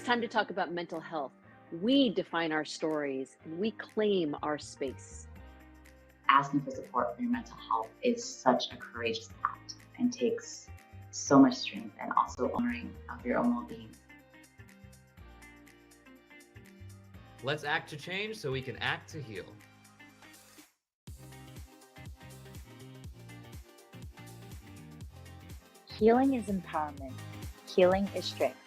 it's time to talk about mental health. We define our stories and we claim our space. Asking for support for your mental health is such a courageous act and takes so much strength and also honoring of your own well-being. Let's act to change so we can act to heal. Healing is empowerment. Healing is strength.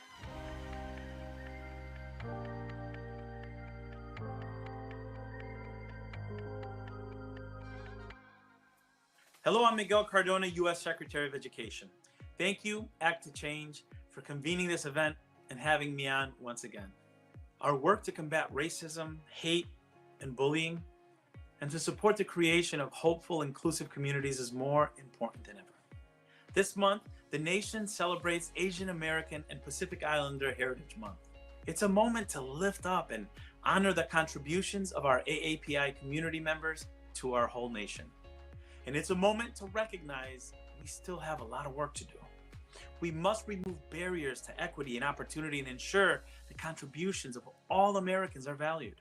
Hello, I'm Miguel Cardona, U.S. Secretary of Education. Thank you, Act to Change, for convening this event and having me on once again. Our work to combat racism, hate, and bullying, and to support the creation of hopeful, inclusive communities is more important than ever. This month, the nation celebrates Asian American and Pacific Islander Heritage Month. It's a moment to lift up and honor the contributions of our AAPI community members to our whole nation. And it's a moment to recognize we still have a lot of work to do. We must remove barriers to equity and opportunity and ensure the contributions of all Americans are valued.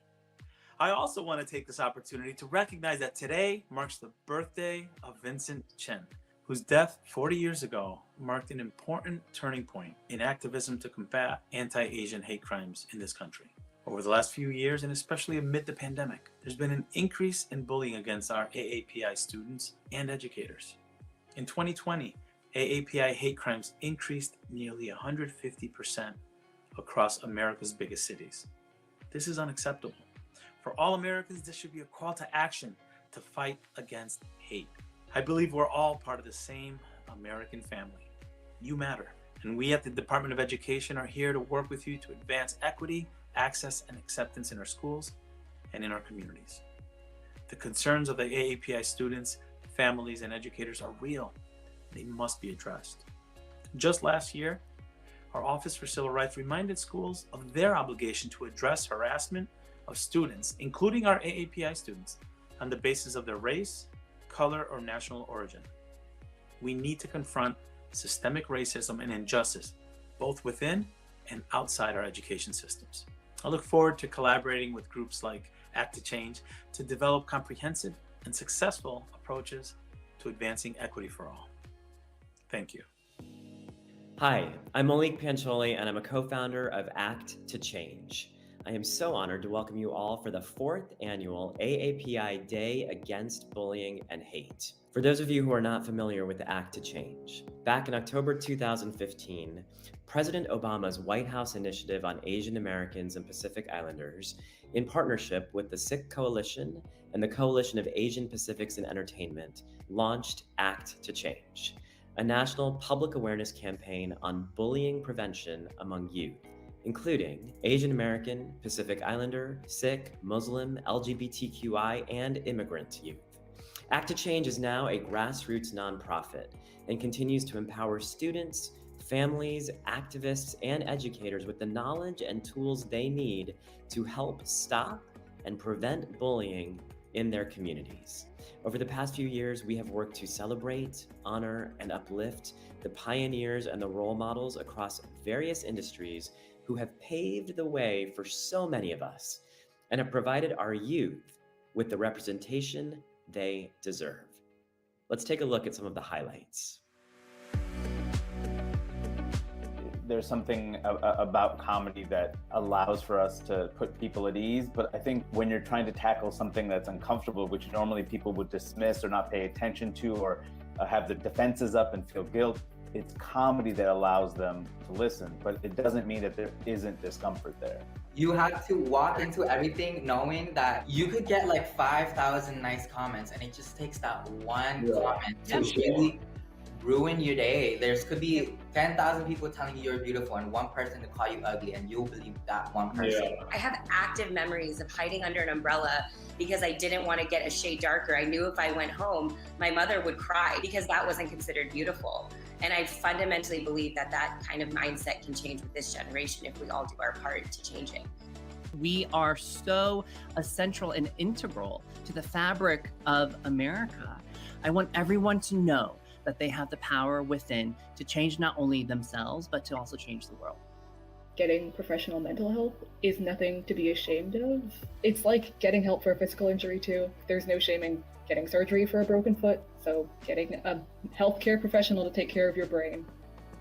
I also want to take this opportunity to recognize that today marks the birthday of Vincent Chen, whose death 40 years ago marked an important turning point in activism to combat anti-Asian hate crimes in this country. Over the last few years, and especially amid the pandemic, there's been an increase in bullying against our AAPI students and educators. In 2020, AAPI hate crimes increased nearly 150% across America's biggest cities. This is unacceptable. For all Americans, this should be a call to action to fight against hate. I believe we're all part of the same American family. You matter. And we at the Department of Education are here to work with you to advance equity, access, and acceptance in our schools and in our communities. The concerns of the AAPI students, families, and educators are real. They must be addressed. Just last year, our Office for Civil Rights reminded schools of their obligation to address harassment of students, including our AAPI students, on the basis of their race, color, or national origin. We need to confront systemic racism and injustice, both within and outside our education systems. I look forward to collaborating with groups like Act to Change to develop comprehensive and successful approaches to advancing equity for all. Thank you. Hi, I'm Malik Pancholi, and I'm a co-founder of Act to Change. I am so honored to welcome you all for the 4th annual AAPI Day Against Bullying and Hate. For those of you who are not familiar with the Act to Change, back in October 2015, President Obama's White House Initiative on Asian Americans and Pacific Islanders, in partnership with the Sikh Coalition and the Coalition of Asian Pacifics in Entertainment, launched Act to Change, a national public awareness campaign on bullying prevention among youth, including Asian American, Pacific Islander, Sikh, Muslim, LGBTQI, and immigrant youth. Act to Change is now a grassroots nonprofit and continues to empower students, families, activists, and educators with the knowledge and tools they need to help stop and prevent bullying in their communities. Over the past few years, we have worked to celebrate, honor, and uplift the pioneers and the role models across various industries who have paved the way for so many of us and have provided our youth with the representation they deserve. Let's take a look at some of the highlights. There's something about comedy that allows for us to put people at ease, but I think when you're trying to tackle something that's uncomfortable, which normally people would dismiss or not pay attention to or have the defenses up and feel guilt, it's comedy that allows them to listen, but it doesn't mean that there isn't discomfort there. You have to walk into everything knowing that you could get like 5,000 nice comments, and it just takes that one comment to really ruin your day. There's could be 10,000 people telling you you're beautiful and one person to call you ugly, and you'll believe that one person. I have active memories of hiding under an umbrella because I didn't want to get a shade darker. I knew if I went home, my mother would cry because that wasn't considered beautiful. And I fundamentally believe that that kind of mindset can change with this generation if we all do our part to change it. We are so essential and integral to the fabric of America. I want everyone to know that they have the power within to change not only themselves, but to also change the world. getting professional mental help is nothing to be ashamed of. It's like getting help for a physical injury too. There's no shaming getting surgery for a broken foot, so getting a healthcare professional to take care of your brain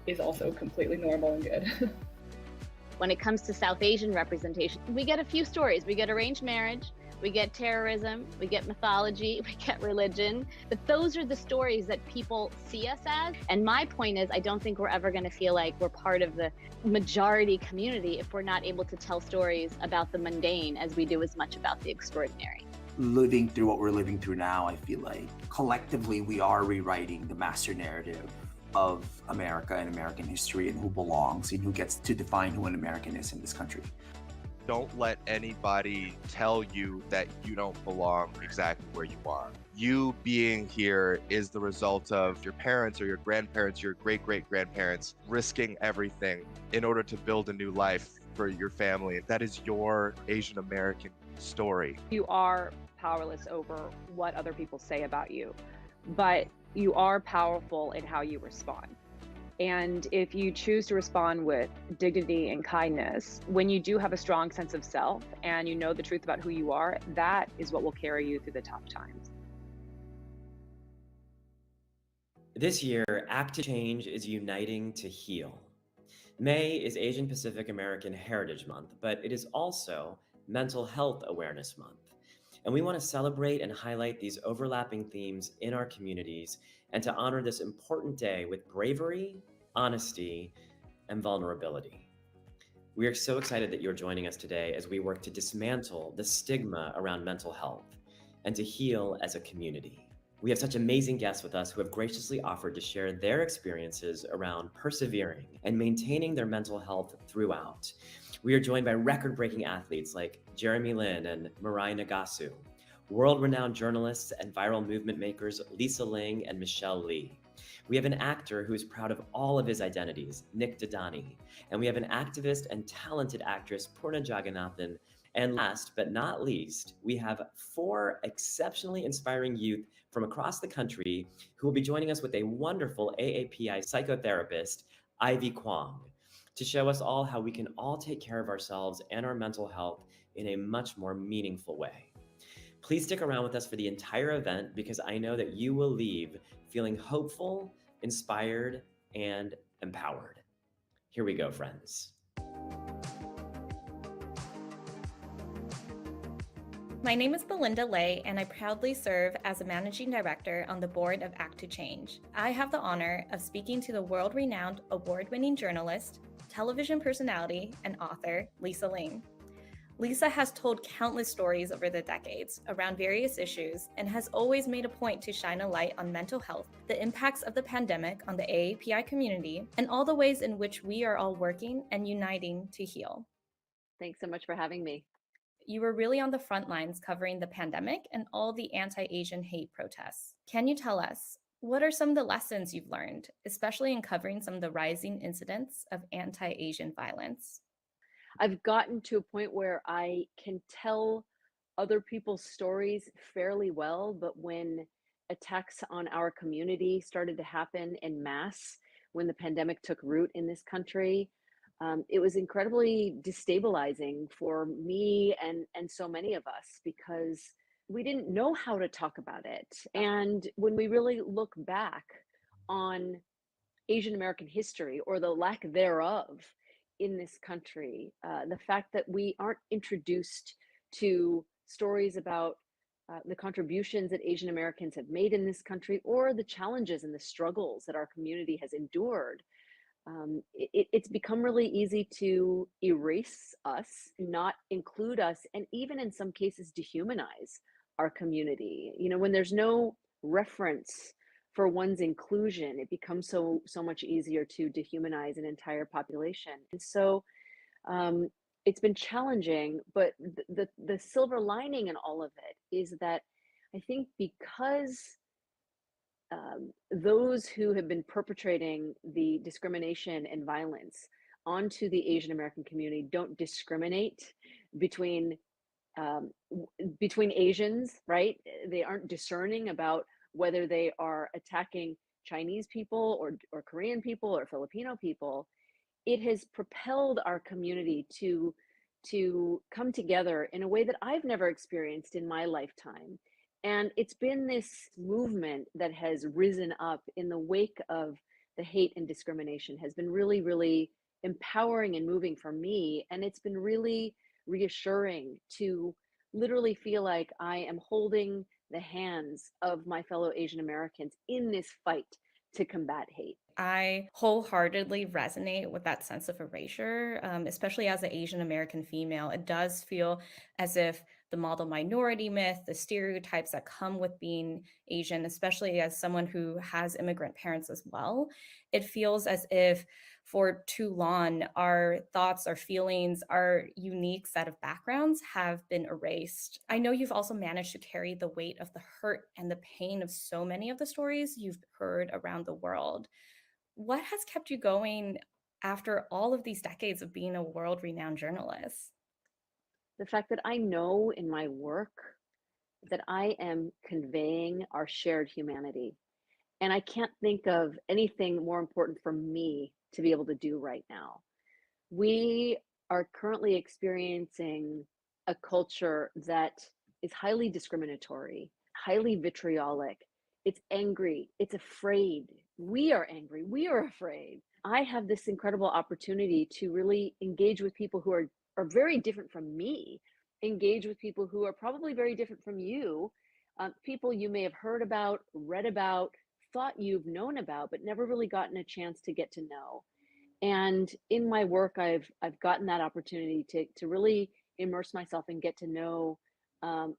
is also completely normal and good. When it comes to South Asian representation, we get a few stories. We get arranged marriage, we get terrorism, we get mythology, we get religion. But those are the stories that people see us as. And my point is, I don't think we're ever going to feel like we're part of the majority community if we're not able to tell stories about the mundane as we do as much about the extraordinary. Living through what we're living through now, I feel like collectively we are rewriting the master narrative of America and American history and who belongs and who gets to define who an American is in this country. Don't let anybody tell you that you don't belong exactly where you are. You being here is the result of your parents or your grandparents, your great-great-grandparents risking everything in order to build a new life for your family. That is your Asian American story. You are powerless over what other people say about you, but you are powerful in how you respond. And if you choose to respond with dignity and kindness, when you do have a strong sense of self and you know the truth about who you are, that is what will carry you through the tough times. This year, Act to Change is uniting to heal. May is Asian Pacific American Heritage Month, but it is also Mental Health Awareness Month. And we want to celebrate and highlight these overlapping themes in our communities and to honor this important day with bravery, honesty, and vulnerability. We are so excited that you're joining us today as we work to dismantle the stigma around mental health and to heal as a community. We have such amazing guests with us who have graciously offered to share their experiences around persevering and maintaining their mental health throughout. We are joined by record-breaking athletes like Jeremy Lin and Mirai Nagasu, world-renowned journalists and viral movement makers Lisa Ling and Michelle Lee. We have an actor who is proud of all of his identities, Nick Dodani, and we have an activist and talented actress, Purna Jagannathan. And last but not least, we have 4 exceptionally inspiring youth from across the country who will be joining us with a wonderful AAPI psychotherapist, Ivy Kwong, to show us all how we can all take care of ourselves and our mental health in a much more meaningful way. Please stick around with us for the entire event because I know that you will leave feeling hopeful, inspired, and empowered. Here we go, friends. My name is Belinda Lay, and I proudly serve as a managing director on the board of Act to Change. I have the honor of speaking to the world-renowned award-winning journalist, television personality, and author, Lisa Ling. Lisa has told countless stories over the decades around various issues and has always made a point to shine a light on mental health, the impacts of the pandemic on the AAPI community, and all the ways in which we are all working and uniting to heal. Thanks so much for having me. You were really on the front lines covering the pandemic and all the anti-Asian hate protests. Can you tell us, what are some of the lessons you've learned, especially in covering some of the rising incidents of anti-Asian violence? I've gotten to a point where I can tell other people's stories fairly well, but when attacks on our community started to happen en masse, when the pandemic took root in this country, it was incredibly destabilizing for me and so many of us because we didn't know how to talk about it. And when we really look back on Asian American history or the lack thereof in this country, the fact that we aren't introduced to stories about the contributions that Asian Americans have made in this country or the challenges and the struggles that our community has endured, it's become really easy to erase us, not include us, and even in some cases dehumanize our community. You know, when there's no reference for one's inclusion, it becomes so much easier to dehumanize an entire population. And so it's been challenging, but the silver lining in all of it is that I think because those who have been perpetrating the discrimination and violence onto the Asian American community don't discriminate between Asians, right? They aren't discerning about whether they are attacking Chinese people or Korean people or Filipino people. it has propelled our community to come together in a way that I've never experienced in my lifetime. And it's been this movement that has risen up in the wake of the hate and discrimination has been really, really empowering and moving for me. And it's been really reassuring to literally feel like I am holding the hands of my fellow Asian Americans in this fight to combat hate. I wholeheartedly resonate with that sense of erasure, especially as an Asian American female. It does feel as if the model minority myth, the stereotypes that come with being Asian, especially as someone who has immigrant parents as well, it feels as if for too long, our thoughts, our feelings, our unique set of backgrounds have been erased. I know you've also managed to carry the weight of the hurt and the pain of so many of the stories you've heard around the world. What has kept you going after all of these decades of being a world-renowned journalist? The fact that I know in my work that I am conveying our shared humanity. And I can't think of anything more important for me to be able to do right now. We are currently experiencing a culture that is highly discriminatory, highly vitriolic. It's angry, it's afraid. We are angry, we are afraid. I have this incredible opportunity to really engage with people who are very different from me, engage with people who are probably very different from you, people you may have heard about, read about, thought you've known about, but never really gotten a chance to get to know. And in my work, I've gotten that opportunity to really immerse myself and get to know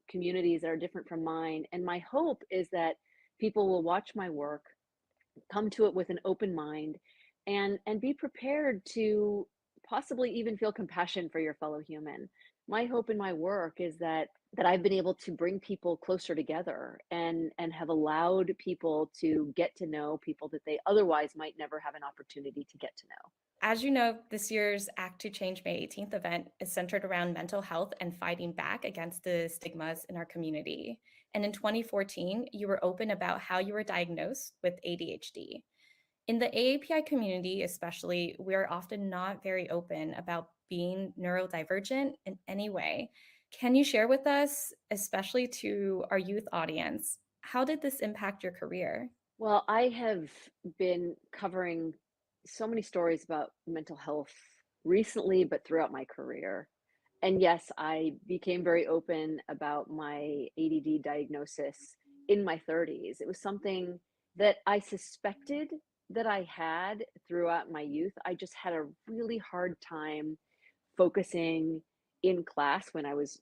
communities that are different from mine. And my hope is that people will watch my work, come to it with an open mind, and be prepared to possibly even feel compassion for your fellow human. My hope in my work is that I've been able to bring people closer together and have allowed people to get to know people that they otherwise might never have an opportunity to get to know. As you know, this year's Act to Change May 18th event is centered around mental health and fighting back against the stigmas in our community. And in 2014, you were open about how you were diagnosed with ADHD. In the AAPI community, especially, we're often not very open about being neurodivergent in any way. Can you share with us, especially to our youth audience, how did this impact your career? Well, I have been covering so many stories about mental health recently, but throughout my career. And yes, I became very open about my ADD diagnosis in my 30s. It was something that I suspected that I had throughout my youth. I just had a really hard time focusing in class when I was,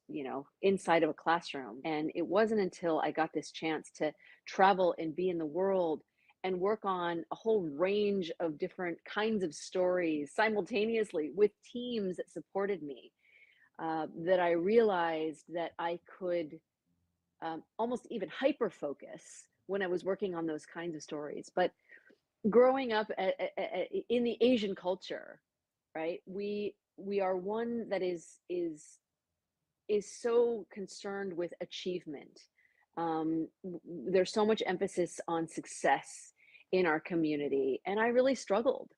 inside of a classroom. And it wasn't until I got this chance to travel and be in the world and work on a whole range of different kinds of stories simultaneously with teams that supported me, that I realized that I could almost even hyper focus when I was working on those kinds of stories. But growing up in the Asian culture, right? We are one that is so concerned with achievement. There's so much emphasis on success in our community, and I really struggled,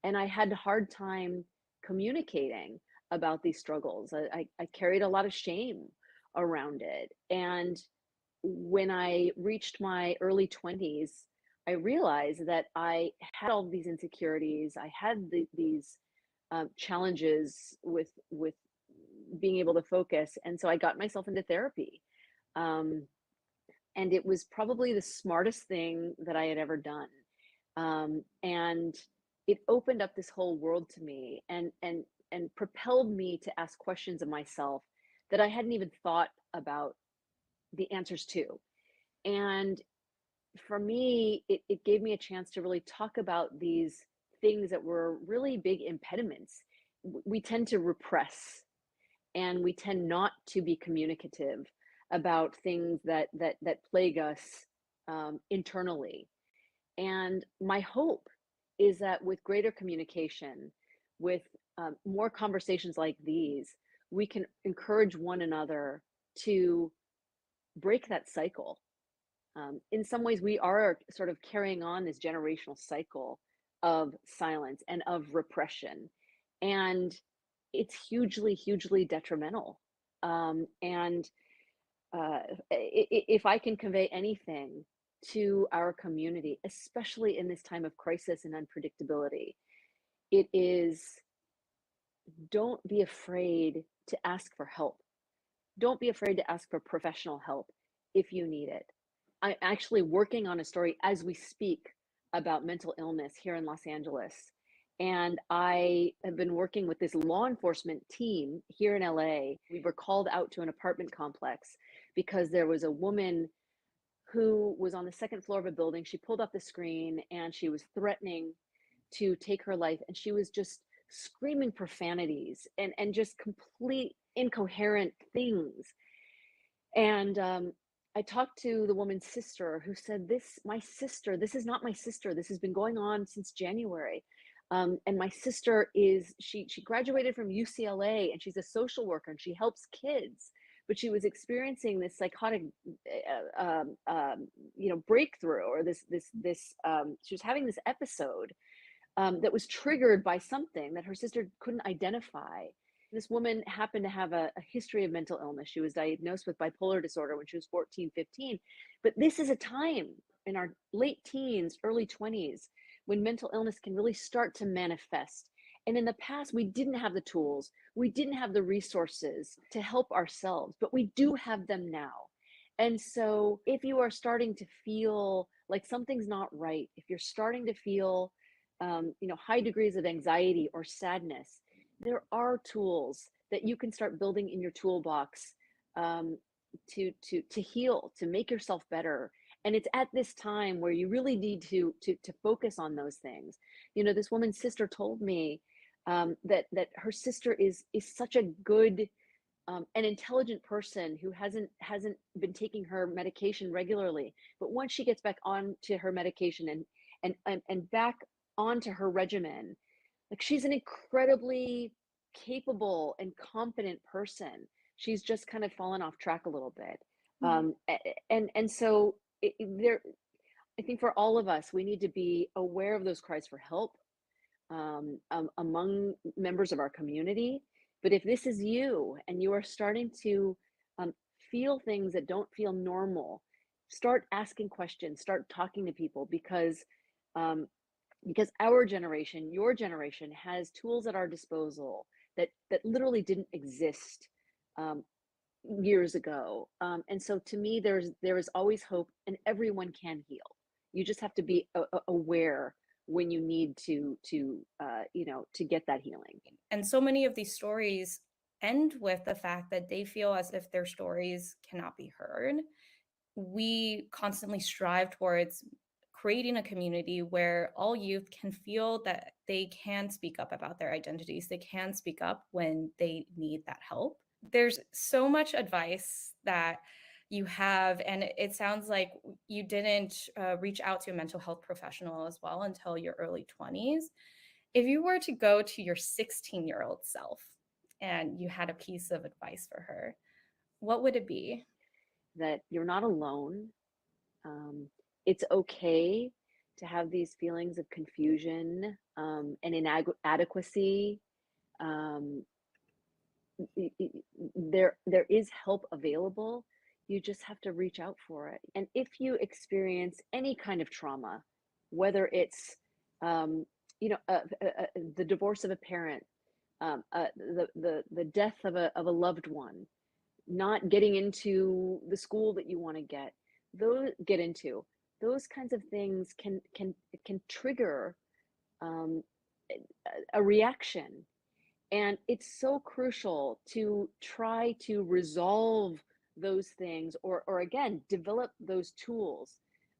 and I had a hard time communicating about these struggles. I carried a lot of shame around it, and when I reached my early 20s, I realized that I had all these insecurities. I had these challenges with being able to focus, and so I got myself into therapy. Um, and it was probably the smartest thing that I had ever done. And it opened up this whole world to me and propelled me to ask questions of myself that I hadn't even thought about the answers to. And for me, it gave me a chance to really talk about these things that were really big impediments. We tend to repress, and we tend not to be communicative about things that plague us internally. And my hope is that with greater communication, with more conversations like these, we can encourage one another to break that cycle. In some ways, we are sort of carrying on this generational cycle of silence and of repression. And it's hugely detrimental. And if I can convey anything to our community, especially in this time of crisis and unpredictability, it is, don't be afraid to ask for help. Don't be afraid to ask for professional help if you need it. I'm actually working on a story as we speak about mental illness here in Los Angeles. And I have been working with this law enforcement team here in LA. We were called out to an apartment complex because there was a woman who was on the second floor of a building. She pulled up the screen and she was threatening to take her life. And she was just screaming profanities and just complete incoherent things. And I talked to the woman's sister who said, this is not my sister. This has been going on since January. And my sister she graduated from UCLA and she's a social worker and she helps kids, but she was experiencing this psychotic, breakthrough, or she was having this episode that was triggered by something that her sister couldn't identify. This woman happened to have a history of mental illness. She was diagnosed with bipolar disorder when she was 14, 15. But this is a time in our late teens, early 20s, when mental illness can really start to manifest. And in the past, we didn't have the tools, we didn't have the resources to help ourselves, but we do have them now. And so if you are starting to feel like something's not right, if you're starting to feel high degrees of anxiety or sadness, there are tools that you can start building in your toolbox to heal, to make yourself better. And it's at this time where you really need to focus on those things. This woman's sister told me that her sister is such a good an intelligent person who hasn't been taking her medication regularly, but once she gets back onto her medication and back onto her regimen, like, she's an incredibly capable and competent person. She's just kind of fallen off track a little bit. And so I think for all of us, we need to be aware of those cries for help among members of our community. But if this is you and you are starting to feel things that don't feel normal, start asking questions, start talking to people, because our generation, your generation, has tools at our disposal that literally didn't exist years ago. And so to me, there is always hope, and everyone can heal. You just have to be aware when you need to get that healing. And so many of these stories end with the fact that they feel as if their stories cannot be heard. We constantly strive towards creating a community where all youth can feel that they can speak up about their identities. They can speak up when they need that help. There's so much advice that you have, and it sounds like you didn't reach out to a mental health professional as well until your early 20s. If you were to go to your 16-year-old self and you had a piece of advice for her, what would it be? That you're not alone. It's okay to have these feelings of confusion and inadequacy. There is help available. You just have to reach out for it. And if you experience any kind of trauma, whether it's the divorce of a parent, the death of a loved one, not getting into the school that you want to get into, those kinds of things can trigger a reaction. And it's so crucial to try to resolve those things, or again, develop those tools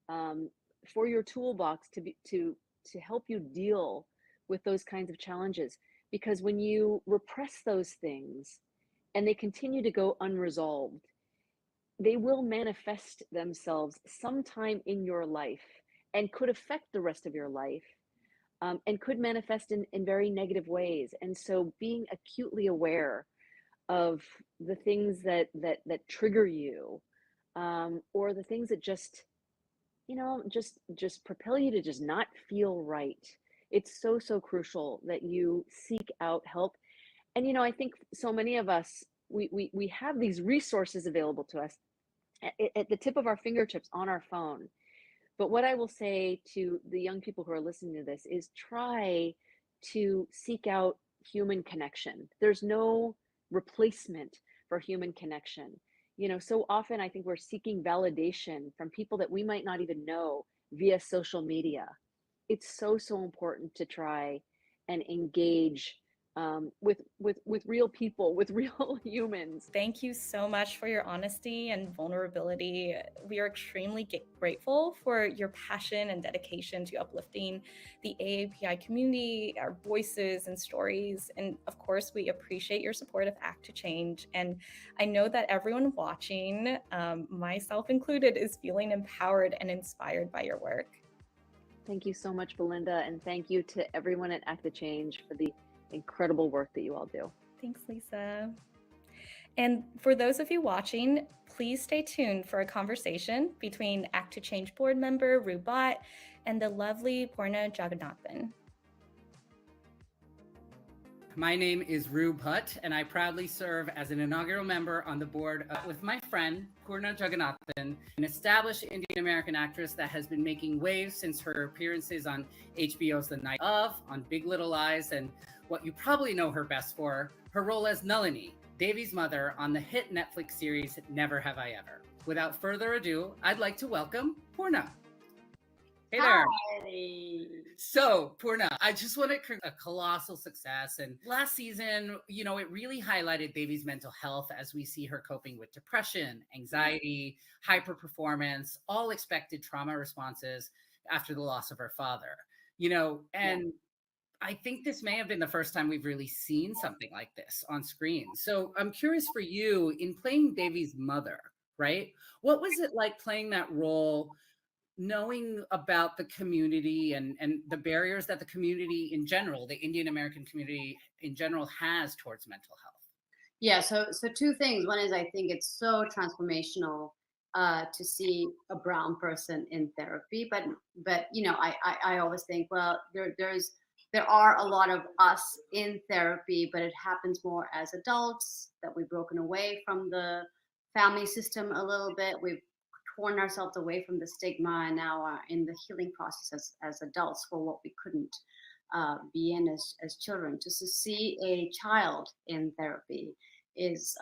for your toolbox to help you deal with those kinds of challenges. Because when you repress those things and they continue to go unresolved, they will manifest themselves sometime in your life and could affect the rest of your life, and could manifest in very negative ways. And so being acutely aware of the things that trigger you, or the things that just propel you to just not feel right, It's so, so crucial that you seek out help. And, I think so many of us, we have these resources available to us at the tip of our fingertips on our phone. But what I will say to the young people who are listening to this is try to seek out human connection. There's no replacement for human connection. So often I think we're seeking validation from people that we might not even know via social media. It's so, so important to try and engage with real people, with real humans. Thank you so much for your honesty and vulnerability. We are extremely grateful for your passion and dedication to uplifting the AAPI community, our voices and stories. And of course, we appreciate your support of Act to Change. And I know that everyone watching, myself included, is feeling empowered and inspired by your work. Thank you so much, Belinda. And thank you to everyone at Act to Change for the incredible work that you all do. Thanks, Lisa. And for those of you watching, please stay tuned for a conversation between Act to Change board member Rue Bhatt and the lovely Purna Jagannathan. My name is Rue Bhatt, and I proudly serve as an inaugural member on the board with my friend, Purna Jagannathan, an established Indian American actress that has been making waves since her appearances on HBO's The Night Of, on Big Little Lies, and what you probably know her best for, her role as Nalini, Devi's mother on the hit Netflix series Never Have I Ever. Without further ado, I'd like to welcome Purna. Hey there. Hi. So, Purna, I just want to a colossal success. And last season, it really highlighted Devi's mental health as we see her coping with depression, anxiety, hyperperformance, all expected trauma responses after the loss of her father. And I think this may have been the first time we've really seen something like this on screen. So I'm curious for you, in playing Devi's mother, right? What was it like playing that role, knowing about the community and the barriers that the community in general, the Indian American community in general, has towards mental health? Yeah, so two things. One is I think it's so transformational to see a brown person in therapy, but I always think, well, there are a lot of us in therapy, but it happens more as adults, that we've broken away from the family system a little bit. We've torn ourselves away from the stigma and now are in the healing process as adults for what we couldn't be in as children. Just to see a child in therapy is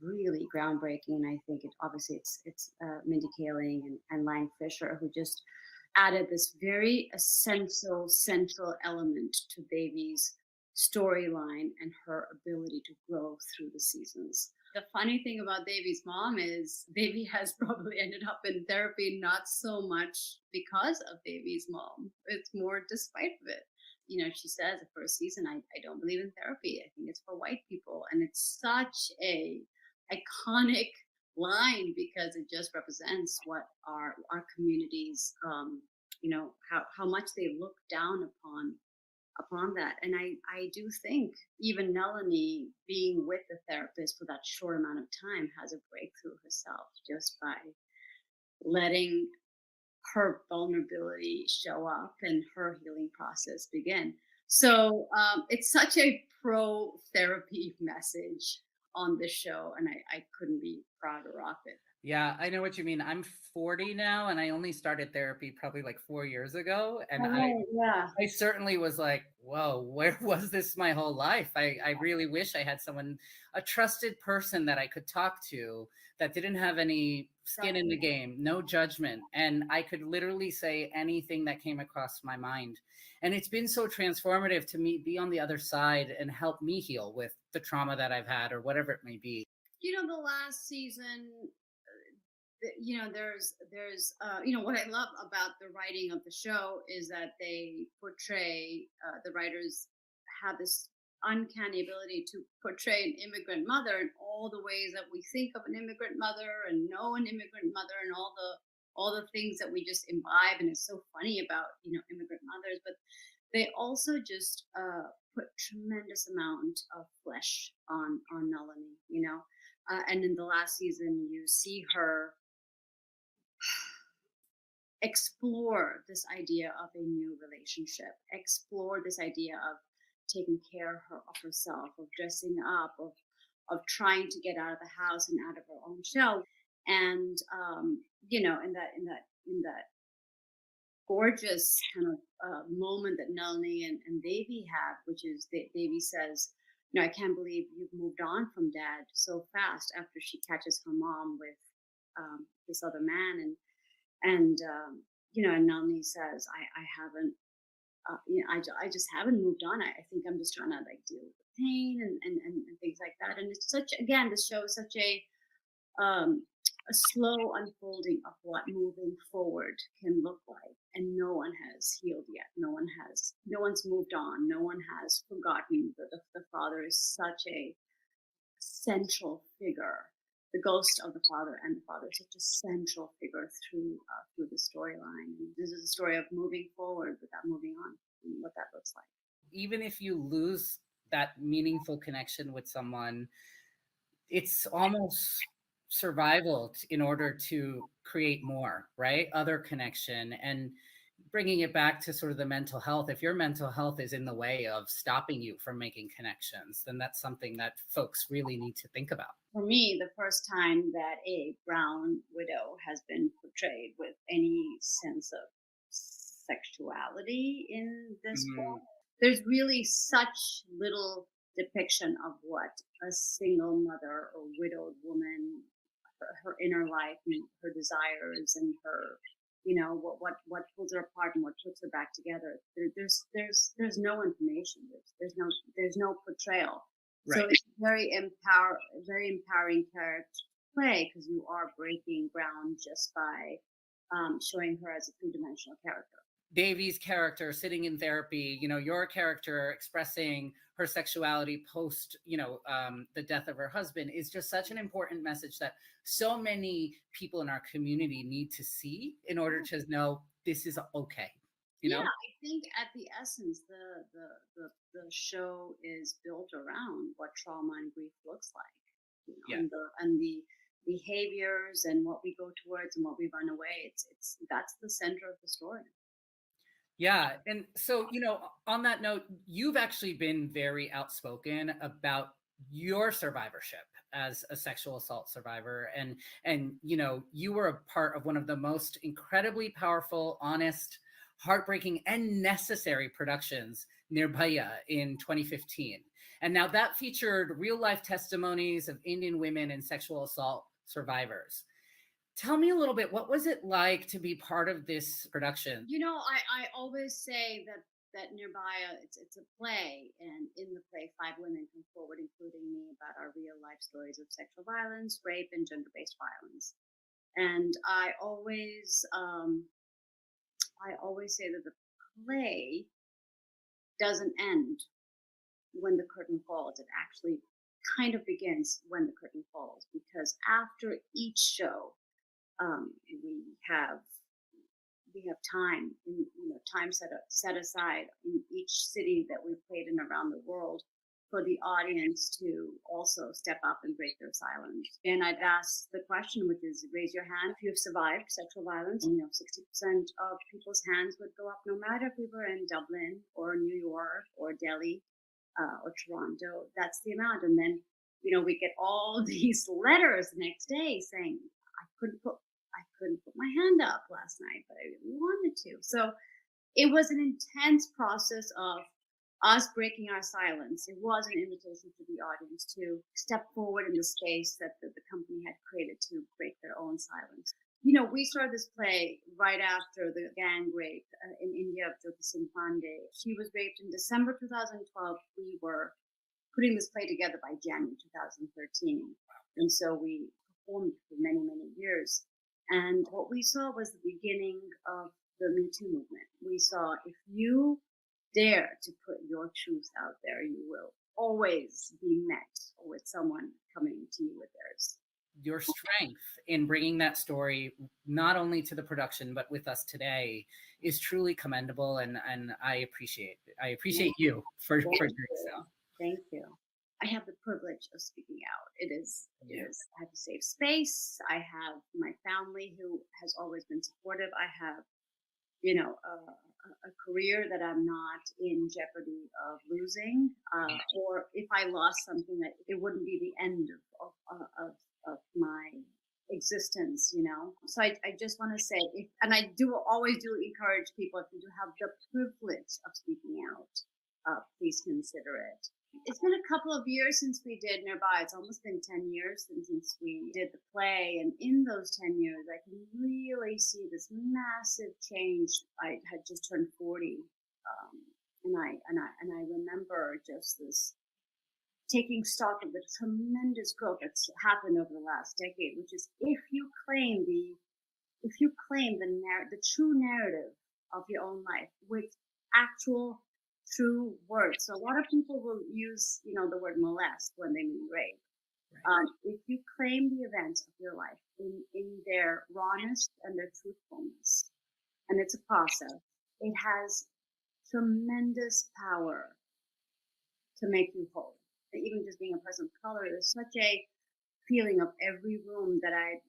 really groundbreaking. And I think it's Mindy Kaling and Lang Fisher who just added this very essential central element to Devi's storyline and her ability to grow through the seasons. The funny thing about Devi's mom is Devi has probably ended up in therapy not so much because of Devi's mom. It's more despite of it. She says the first season, I don't believe in therapy. I think it's for white people. And it's such a iconic line because it just represents what our communities, how much they look down upon that. And I do think even Nalini being with the therapist for that short amount of time has a breakthrough herself just by letting her vulnerability show up and her healing process begin. So it's such a pro therapy message on this show, and I couldn't be prouder of it. Yeah, I know what you mean. I'm 40 now, and I only started therapy probably like 4 years ago. And I certainly was like, whoa, where was this my whole life? I really wish I had someone, a trusted person that I could talk to that didn't have any skin in the game, no judgment. And I could literally say anything that came across my mind. And it's been so transformative to me, be on the other side and help me heal with the trauma that I've had or whatever it may be. The last season, there's what I love about the writing of the show is that they portray, the writers have this uncanny ability to portray an immigrant mother in all the ways that we think of an immigrant mother and know an immigrant mother and all the things that we just imbibe. And it's so funny about immigrant mothers, but they also just put tremendous amount of flesh on Nalini, and in the last season you see her explore this idea of a new relationship, explore this idea of taking care of herself, of dressing up, of trying to get out of the house and out of her own shell. And you know, in that gorgeous kind of moment that Nalini and Devi have, which is Devi says, "No, I can't believe you've moved on from Dad so fast." After she catches her mom with this other man, and you know, and Nalini says, "I haven't." You know, I just haven't moved on. I think I'm just trying to like deal with the pain and things like that. And it's such, again, this shows such a slow unfolding of what moving forward can look like. And no one has healed yet. No one's moved on. No one has forgotten that the father is such a central figure. The ghost of the father and the father is such a central figure through the storyline. This is a story of moving forward without moving on, and what that looks like. Even if you lose that meaningful connection with someone, it's almost survival in order to create more, right? Other connection, and bringing it back to sort of the mental health. If your mental health is in the way of stopping you from making connections, then that's something that folks really need to think about. For me, the first time that a brown widow has been portrayed with any sense of sexuality in this book, there's really such little depiction of what a single mother or widowed woman, her inner life and her desires and her, you know, what pulls her apart and what puts her back together. There's no information. There's no portrayal. Right. So it's very empowering character to play, because you are breaking ground just by showing her as a three-dimensional character. Devi's character sitting in therapy, you know, your character expressing her sexuality post, you know, the death of her husband, is just such an important message that so many people in our community need to see in order to know this is okay. You know? Yeah, I think at the essence, the show is built around what trauma and grief looks like, you know, and the behaviors and what we go towards and what we run away. It's that's the center of the story. Yeah. And so, you know, on that note, you've actually been very outspoken about your survivorship as a sexual assault survivor. And, you know, you were a part of one of the most incredibly powerful, honest, heartbreaking, and necessary productions, Nirbhaya, in 2015. And now that featured real life testimonies of Indian women and sexual assault survivors. Tell me a little bit, what was it like to be part of this production? You know, I always say that Nirbhaya, it's a play, and in the play, 5 women come forward, including me, about our real life stories of sexual violence, rape, and gender-based violence. And I always say that the play doesn't end when the curtain falls. It actually kind of begins when the curtain falls, because after each show, we have time, time set aside in each city that we've played in around the world for the audience to also step up and break their silence. And I'd ask the question, which is, raise your hand if you've survived sexual violence. And, 60% of people's hands would go up, no matter if we were in Dublin or New York or Delhi or Toronto. That's the amount. And then, we get all these letters the next day saying, I couldn't put my hand up last night, but I really wanted to. So it was an intense process of us breaking our silence. It was an invitation to the audience to step forward in the space that the company had created to break their own silence. We started this play right after the gang rape in India of Jyoti Singh Pandey. She was raped in December 2012. We were putting this play together by January 2013. And so we performed for many, many years. And what we saw was the beginning of the Me Too movement. We saw, if you dare to put your truth out there, you will always be met with someone coming to you with theirs. Your strength in bringing that story not only to the production but with us today is truly commendable, and I appreciate you for doing so. Thank you. I have the privilege of speaking out. It is, I have a safe space. I have my family who has always been supportive. I have, you know, a career that I'm not in jeopardy of losing, or if I lost something, that it wouldn't be the end of my existence, you know. So I just want to say, and I do always do encourage people, if you do have the privilege of speaking out, please consider it. It's been a couple of years since we did Nearby. It's almost been 10 years since we did the play. And in those 10 years, I can really see this massive change. I had just turned 40. And I remember just this taking stock of the tremendous growth that's happened over the last decade, which is if you claim the true narrative of your own life with actual true words. So a lot of people will use, you know, the word molest when they mean rape. If you claim the events of your life in their rawness and their truthfulness, and it's a process, it has tremendous power to make you whole. Even just being a person of color, there's such a feeling of every room that I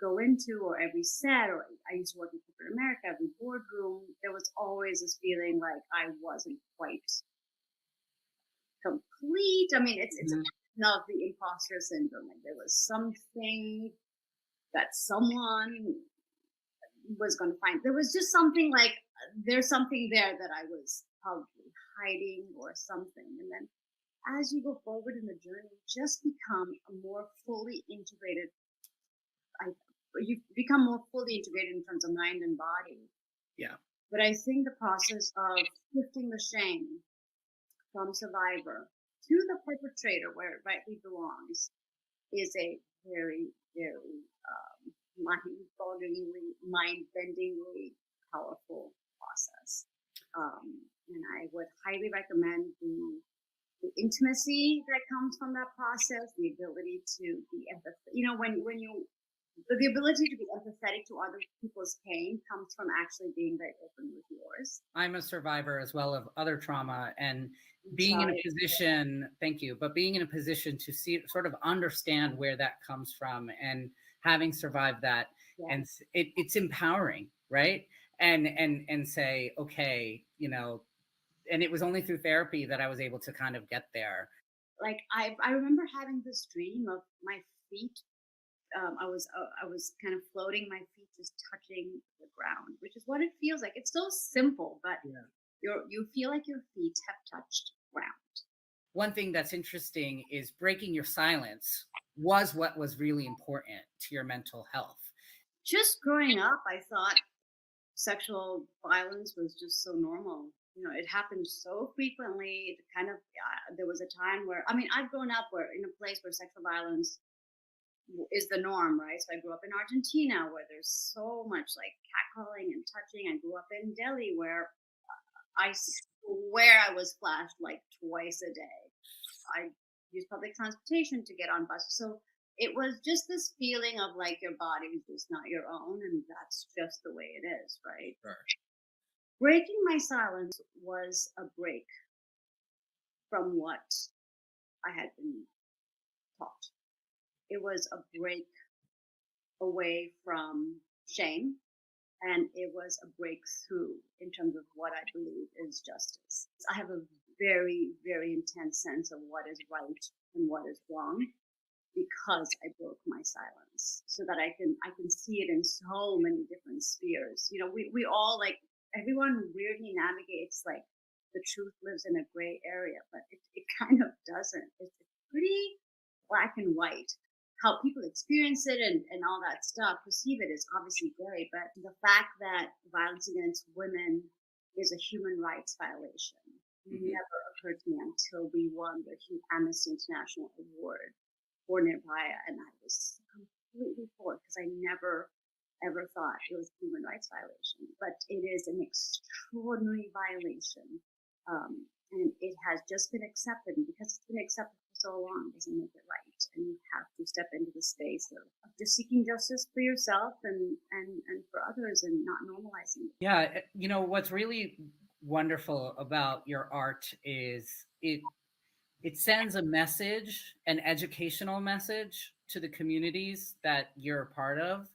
go into, or every set, or I used to work in corporate America, every boardroom, there was always this feeling like I wasn't quite complete. I mean, it's not the imposter syndrome. Like there was something that someone was going to find. There was just something like, there's something there that I was probably hiding or something. And then as you go forward in the journey, just become a more fully integrated, you become more fully integrated in terms of mind and body. Yeah. But I think the process of shifting the shame from survivor to the perpetrator where it rightly belongs is a very, very mind-bendingly powerful process. And I would highly recommend the intimacy that comes from that process, the ability to be empathetic. You know, the ability to be empathetic to other people's pain comes from actually being very open with yours. I'm a survivor as well of other trauma, and being in a position, thank you, but being in a position to see, sort of understand where that comes from, and having survived that, and it's empowering, right? And say, okay, you know, and it was only through therapy that I was able to kind of get there. Like I remember having this dream of my feet. I was kind of floating, my feet just touching the ground, which is what it feels like. It's so simple, but you feel like your feet have touched ground. One thing that's interesting is breaking your silence was what was really important to your mental health. Just growing up, I thought sexual violence was just so normal. You know, it happened so frequently. Kind of, there was a time where, I mean, I've grown up in a place where sexual violence is the norm, right? So I grew up in Argentina, where there's so much like catcalling and touching. I grew up in Delhi, where I swear I was flashed like twice a day. I used public transportation to get on buses. So it was just this feeling of like your body is just not your own, and that's just the way it is, right? Sure. Breaking my silence was a break from what I had been taught. It was a break away from shame, and it was a breakthrough in terms of what I believe is justice. I have a very, very intense sense of what is right and what is wrong because I broke my silence, so that I can see it in so many different spheres. You know, we all, like, everyone weirdly navigates, like, the truth lives in a gray area, but it kind of doesn't. It's pretty black and white. How people experience it and all that stuff, perceive it is obviously gray, but the fact that violence against women is a human rights violation never occurred to me until we won the Amnesty International Award for Nirbhaya, and I was completely floored because I never ever thought it was a human rights violation, but it is an extraordinary violation, and it has just been accepted, and because it's been accepted so long doesn't make it right, and you have to step into the space of just seeking justice for yourself and for others, and not normalizing it. Yeah, you know what's really wonderful about your art is it sends a message, an educational message to the communities that you're a part of,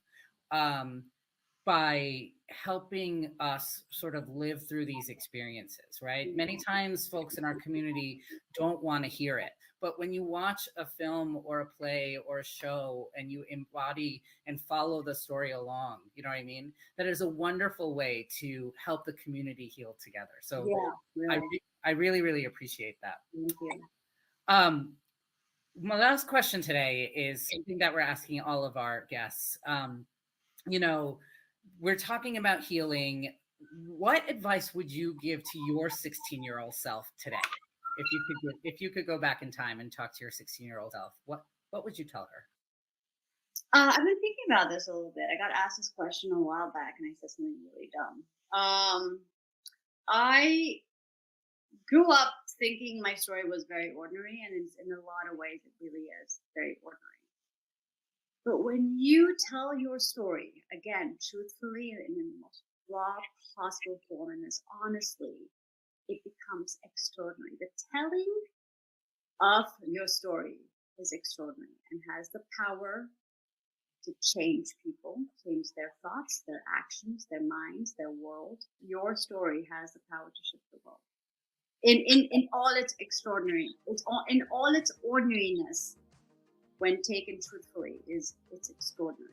by helping us sort of live through these experiences, right? Many times folks in our community don't want to hear it. But when you watch a film or a play or a show and you embody and follow the story along, you know what I mean? That is a wonderful way to help the community heal together. So Yeah, I really, really appreciate that. Thank you. My last question today is something that we're asking all of our guests. You know, we're talking about healing. What advice would you give to your 16-year-old self today? If you could go back in time and talk to your 16-year-old self, what would you tell her? I've been thinking about this a little bit. I got asked this question a while back, and I said something really dumb. I grew up thinking my story was very ordinary, and in a lot of ways, it really is very ordinary. But when you tell your story, again, truthfully and in the most raw possible form and as honestly, it becomes extraordinary. The telling of your story is extraordinary and has the power to change people, change their thoughts, their actions, their minds, their world. Your story has the power to shift the world. In all its extraordinary, in all its ordinariness, when taken truthfully, it's extraordinary.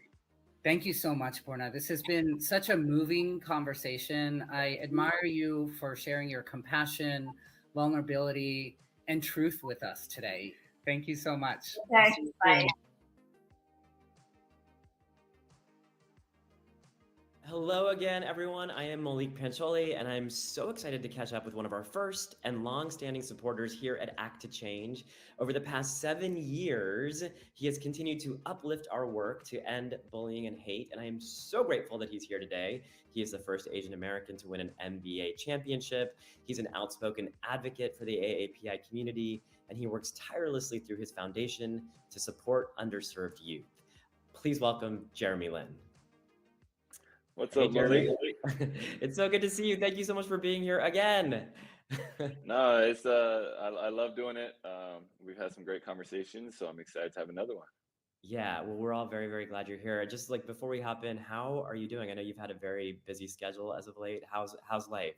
Thank you so much, Poorna. This has been such a moving conversation. I admire you for sharing your compassion, vulnerability, and truth with us today. Thank you so much. Okay, bye. Hello again, everyone. I am Malik Pancholi, and I'm so excited to catch up with one of our first and long-standing supporters here at Act to Change. Over the past 7 years, he has continued to uplift our work to end bullying and hate, and I am so grateful that he's here today. He is the first Asian American to win an NBA championship. He's an outspoken advocate for the AAPI community, and he works tirelessly through his foundation to support underserved youth. Please welcome Jeremy Lin. What's Hey, up, Jeremy? Malik? It's so good to see you. Thank you so much for being here again. No, it's I love doing it. We've had some great conversations, so I'm excited to have another one. Yeah, well, we're all very, very glad you're here. Just like before we hop in, how are you doing? I know you've had a very busy schedule as of late. How's life?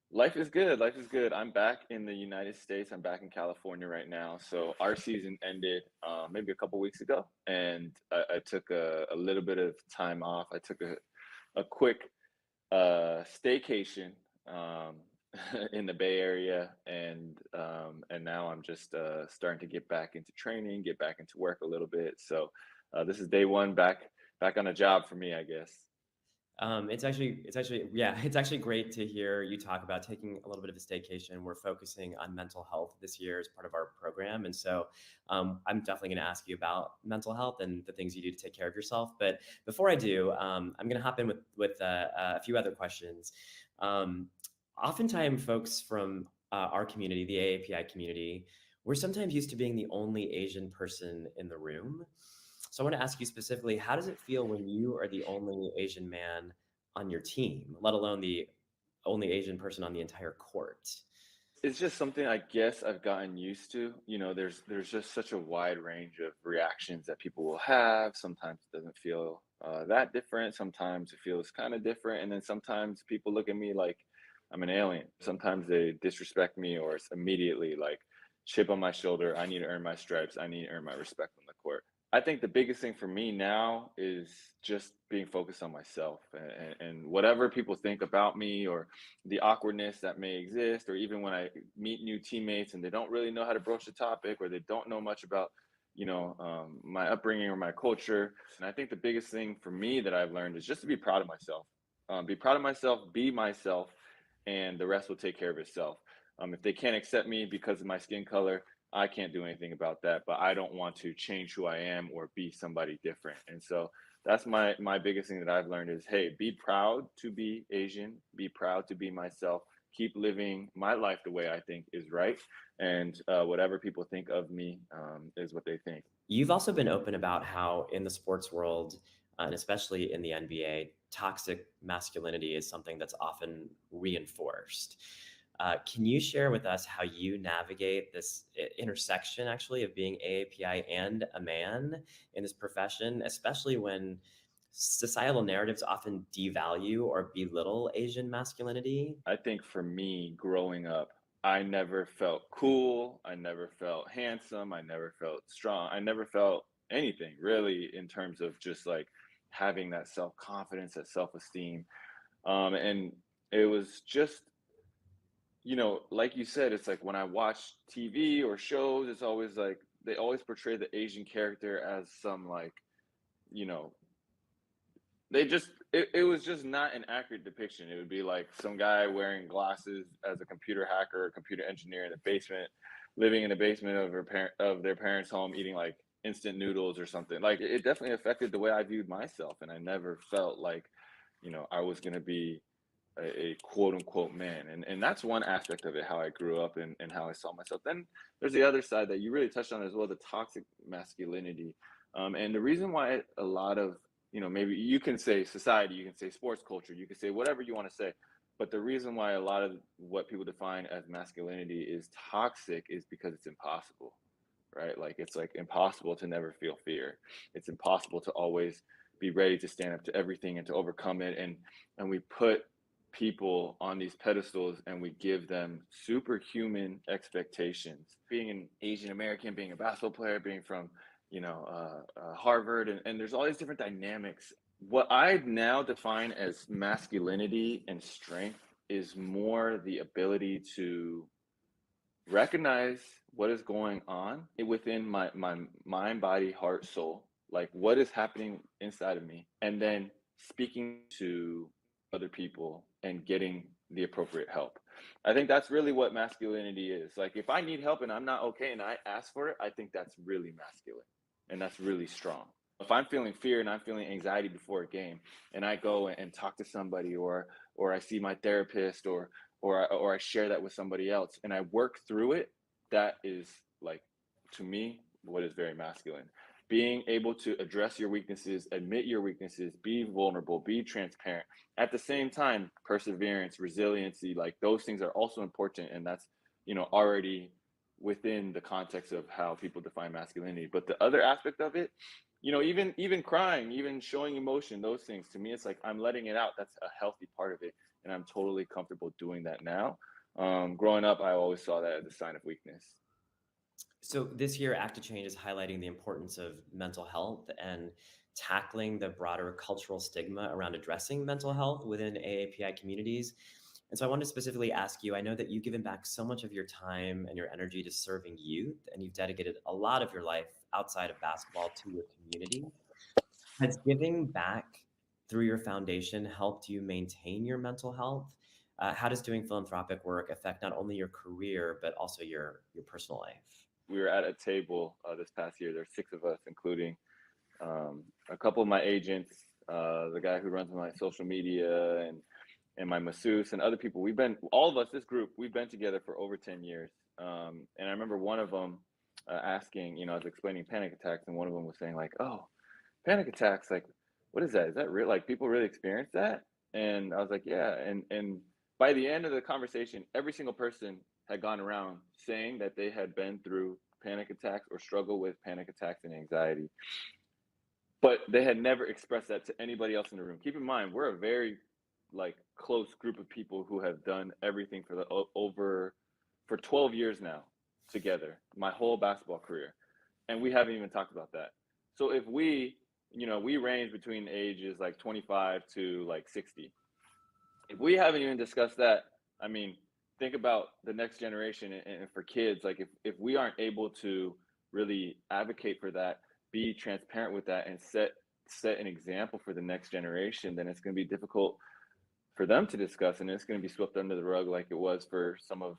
Life is good. Life is good. I'm back in the United States. I'm back in California right now. So our season ended maybe a couple weeks ago, and I took a little bit of time off. I took a quick staycation in the Bay Area, and now I'm just starting to get back into training, get back into work a little bit. So this is day one back on a job for me, I guess. It's actually great to hear you talk about taking a little bit of a staycation. We're focusing on mental health this year as part of our program. And so I'm definitely going to ask you about mental health and the things you do to take care of yourself. But before I do, I'm going to hop in with a few other questions. Oftentimes folks from our community, the AAPI community, we're sometimes used to being the only Asian person in the room. So I want to ask you specifically, how does it feel when you are the only Asian man on your team, let alone the only Asian person on the entire court? It's just something I guess I've gotten used to. You know, there's just such a wide range of reactions that people will have. Sometimes it doesn't feel that different. Sometimes it feels kind of different. And then sometimes people look at me like I'm an alien. Sometimes they disrespect me, or it's immediately like chip on my shoulder. I need to earn my stripes. I need to earn my respect on the court. I think the biggest thing for me now is just being focused on myself, and whatever people think about me, or the awkwardness that may exist, or even when I meet new teammates and they don't really know how to broach the topic, or they don't know much about, my upbringing or my culture. And I think the biggest thing for me that I've learned is just to be proud of myself. Be proud of myself, be myself, and the rest will take care of itself. If they can't accept me because of my skin color, I can't do anything about that, but I don't want to change who I am or be somebody different. And so that's my biggest thing that I've learned is, hey, be proud to be Asian, be proud to be myself, keep living my life the way I think is right. And whatever people think of me is what they think. You've also been open about how in the sports world, and especially in the NBA, toxic masculinity is something that's often reinforced. Can you share with us how you navigate this intersection, actually, of being AAPI and a man in this profession, especially when societal narratives often devalue or belittle Asian masculinity? I think for me, growing up, I never felt cool. I never felt handsome. I never felt strong. I never felt anything really in terms of just like having that self confidence, that self esteem. And it was just, like you said, it's like when I watch TV or shows, it's always like they always portray the Asian character as some like, you know, it was just not an accurate depiction. It would be like some guy wearing glasses as a computer hacker, a computer engineer in the basement, living in the basement of their parents' home, eating like instant noodles or something. Like it definitely affected the way I viewed myself, and I never felt like, I was gonna be a quote unquote man. And that's one aspect of it, how I grew up and how I saw myself. Then there's the other side that you really touched on as well, the toxic masculinity. And the reason why a lot of, maybe you can say society, you can say sports culture, you can say whatever you want to say. But the reason why a lot of what people define as masculinity is toxic is because it's impossible, right? Like it's like impossible to never feel fear. It's impossible to always be ready to stand up to everything and to overcome it. And we put people on these pedestals and we give them superhuman expectations. Being an Asian American, being a basketball player, being from Harvard, and there's all these different dynamics. What I now define as masculinity and strength is more the ability to recognize what is going on within my mind, body, heart, soul, like what is happening inside of me, and then speaking to other people and getting the appropriate help. I think that's really what masculinity is. Like if I need help and I'm not okay and I ask for it, I think that's really masculine and that's really strong. If I'm feeling fear and I'm feeling anxiety before a game and I go and talk to somebody or I see my therapist or I share that with somebody else and I work through it, that is like, to me, what is very masculine. Being able to address your weaknesses, admit your weaknesses, be vulnerable, be transparent. At the same time, perseverance, resiliency, like those things are also important. And that's, already within the context of how people define masculinity. But the other aspect of it, even crying, even showing emotion, those things, to me, it's like I'm letting it out. That's a healthy part of it. And I'm totally comfortable doing that now. Growing up, I always saw that as a sign of weakness. So this year, Act to Change is highlighting the importance of mental health and tackling the broader cultural stigma around addressing mental health within AAPI communities. And so I wanted to specifically ask you, I know that you've given back so much of your time and your energy to serving youth, and you've dedicated a lot of your life outside of basketball to your community. Has giving back through your foundation helped you maintain your mental health? How does doing philanthropic work affect not only your career, but also your personal life? We were at a table this past year. There's 6 of us, including a couple of my agents, the guy who runs my social media and my masseuse and other people. All of us, this group, we've been together for over 10 years. And I remember one of them asking, I was explaining panic attacks, and one of them was saying like, oh, panic attacks, like, what is that? Is that real? Like, people really experience that? And I was like, yeah. And by the end of the conversation, every single person had gone around saying that they had been through panic attacks or struggle with panic attacks and anxiety, but they had never expressed that to anybody else in the room. Keep in mind, we're a very close group of people who have done everything for 12 years now together, my whole basketball career, and we haven't even talked about that. So if we range between ages like 25 to 60. If we haven't even discussed that, I mean, think about the next generation and for kids. Like if we aren't able to really advocate for that, be transparent with that, and set an example for the next generation, then it's going to be difficult for them to discuss, and it's going to be swept under the rug like it was for some of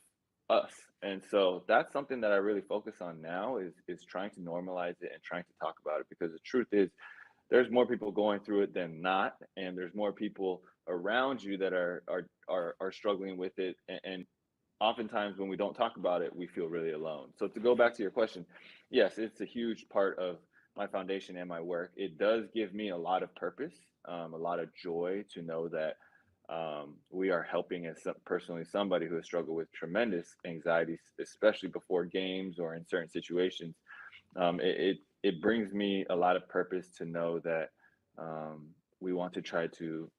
us. And so that's something that I really focus on now is trying to normalize it and trying to talk about it, because the truth is there's more people going through it than not, and there's more people around you that are struggling with it, and oftentimes when we don't talk about it, we feel really alone. So to go back to your question, yes, it's a huge part of my foundation and my work. It does give me a lot of purpose, a lot of joy to know that we are helping as personally somebody who has struggled with tremendous anxiety, especially before games or in certain situations. It brings me a lot of purpose to know that we want to try to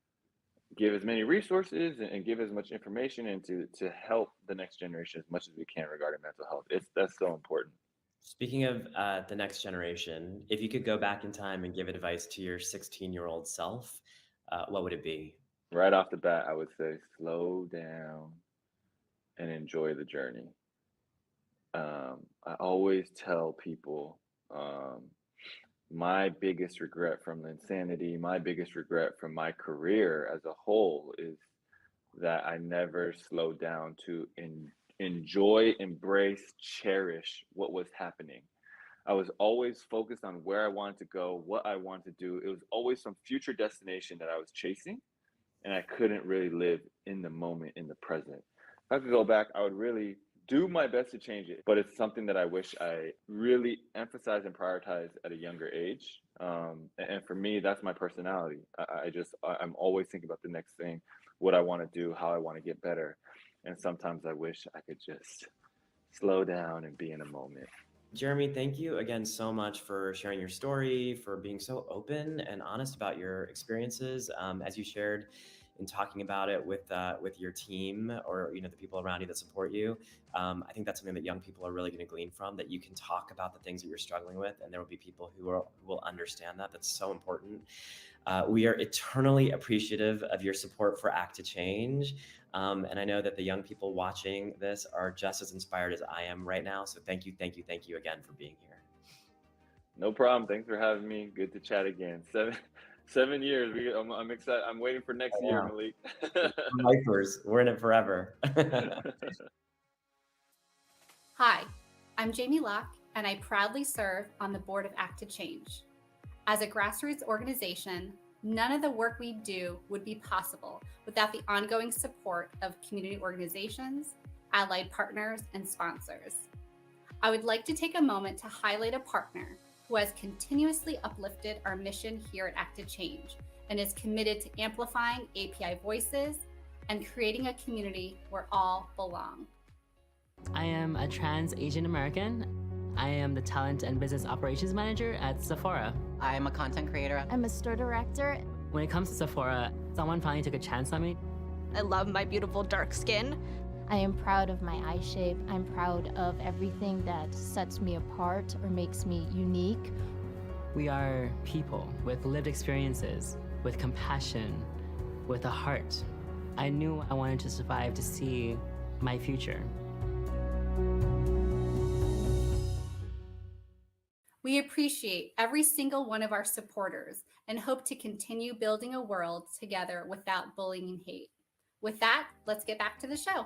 give as many resources and give as much information and to help the next generation as much as we can regarding mental health. That's so important. Speaking of the next generation, if you could go back in time and give advice to your 16-year-old self, what would it be? Right off the bat, I would say slow down and enjoy the journey. I always tell people my biggest regret from the insanity, my biggest regret from my career as a whole is that I never slowed down to enjoy, embrace, cherish what was happening. I was always focused on where I wanted to go, what I wanted to do. It was always some future destination that I was chasing, and I couldn't really live in the moment, in the present. If I could go back, I would really do my best to change it, but it's something that I wish I really emphasized and prioritized at a younger age. And for me, that's my personality. I'm always thinking about the next thing, what I want to do, how I want to get better. And sometimes I wish I could just slow down and be in a moment. Jeremy, thank you again so much for sharing your story, for being so open and honest about your experiences. As you shared in talking about it with your team or the people around you that support you, I think that's something that young people are really going to glean from. That you can talk about the things that you're struggling with, and there will be people who will understand that. That's so important. We are eternally appreciative of your support for Act to Change. And I know that the young people watching this are just as inspired as I am right now. So thank you again for being here. No problem. Thanks for having me. Good to chat again. 7 years. I'm excited. I'm waiting for next year, Malik. Lifers, we're in it forever. Hi, I'm Jamie Locke, and I proudly serve on the board of Act to Change. As a grassroots organization, none of the work we do would be possible without the ongoing support of community organizations, allied partners, and sponsors. I would like to take a moment to highlight a partner who has continuously uplifted our mission here at Act to Change and is committed to amplifying API voices and creating a community where all belong. I am a trans Asian American. I am the talent and business operations manager at Sephora. I am a content creator. I'm a store director. When it comes to Sephora, someone finally took a chance on me. I love my beautiful dark skin. I am proud of my eye shape. I'm proud of everything that sets me apart or makes me unique. We are people with lived experiences, with compassion, with a heart. I knew I wanted to survive to see my future. We appreciate every single one of our supporters and hope to continue building a world together without bullying and hate. With that, let's get back to the show.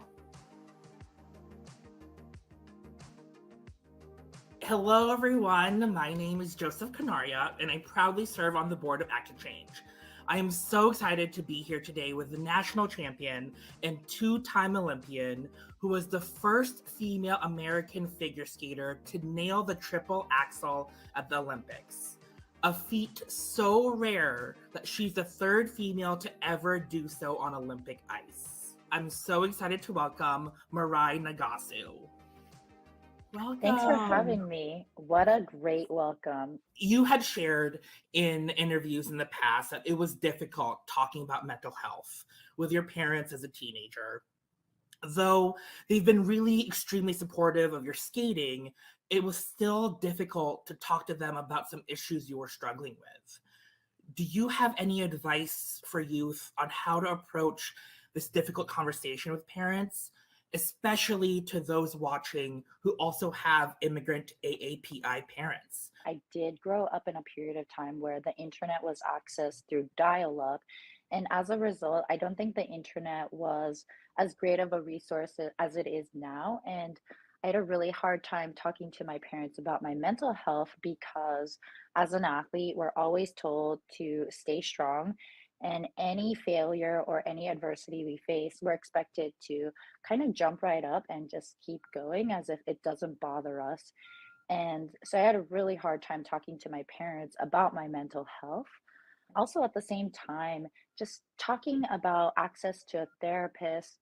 Hello, everyone. My name is Joseph Canaria, and I proudly serve on the board of Act to Change. I am so excited to be here today with the national champion and two-time Olympian who was the first female American figure skater to nail the triple axel at the Olympics. A feat so rare that she's the third female to ever do so on Olympic ice. I'm so excited to welcome Mirai Nagasu. Welcome. Thanks for having me. What a great welcome. You had shared in interviews in the past that it was difficult talking about mental health with your parents as a teenager. Though they've been really extremely supportive of your skating, it was still difficult to talk to them about some issues you were struggling with. Do you have any advice for youth on how to approach this difficult conversation with parents, especially to those watching who also have immigrant AAPI parents? I did grow up in a period of time where the internet was accessed through dial-up. And as a result, I don't think the internet was as great of a resource as it is now. And I had a really hard time talking to my parents about my mental health because as an athlete, we're always told to stay strong. And any failure or any adversity we face, we're expected to kind of jump right up and just keep going as if it doesn't bother us. And so I had a really hard time talking to my parents about my mental health. Also, at the same time, just talking about access to a therapist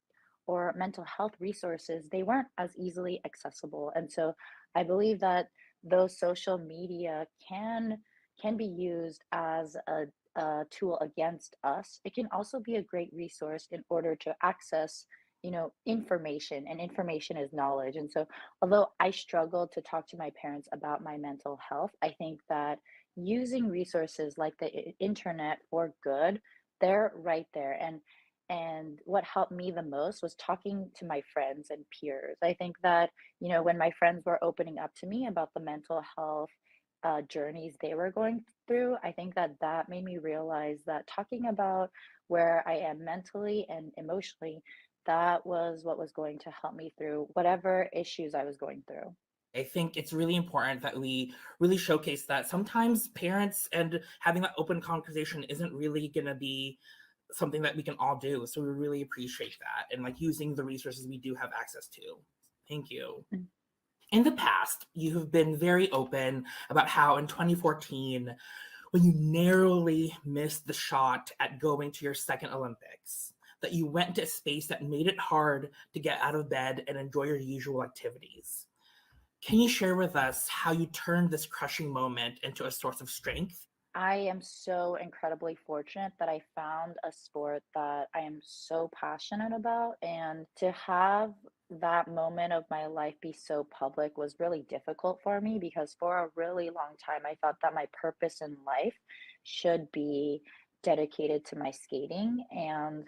or mental health resources, they weren't as easily accessible. And so I believe that those social media can be used as a tool against us. It can also be a great resource in order to access, information, and information is knowledge. And so although I struggled to talk to my parents about my mental health, I think that using resources like the internet for good, they're right there. And what helped me the most was talking to my friends and peers. I think that, when my friends were opening up to me about the mental health journeys they were going through, I think that that made me realize that talking about where I am mentally and emotionally, that was what was going to help me through whatever issues I was going through. I think it's really important that we really showcase that sometimes parents and having that open conversation isn't really going to be something that we can all do. So we really appreciate that and like using the resources we do have access to. Thank you. In the past, you have been very open about how in 2014, when you narrowly missed the shot at going to your second Olympics, that you went to a space that made it hard to get out of bed and enjoy your usual activities. Can you share with us how you turned this crushing moment into a source of strength? I am so incredibly fortunate that I found a sport that I am so passionate about. And to have that moment of my life be so public was really difficult for me because for a really long time, I thought that my purpose in life should be dedicated to my skating. And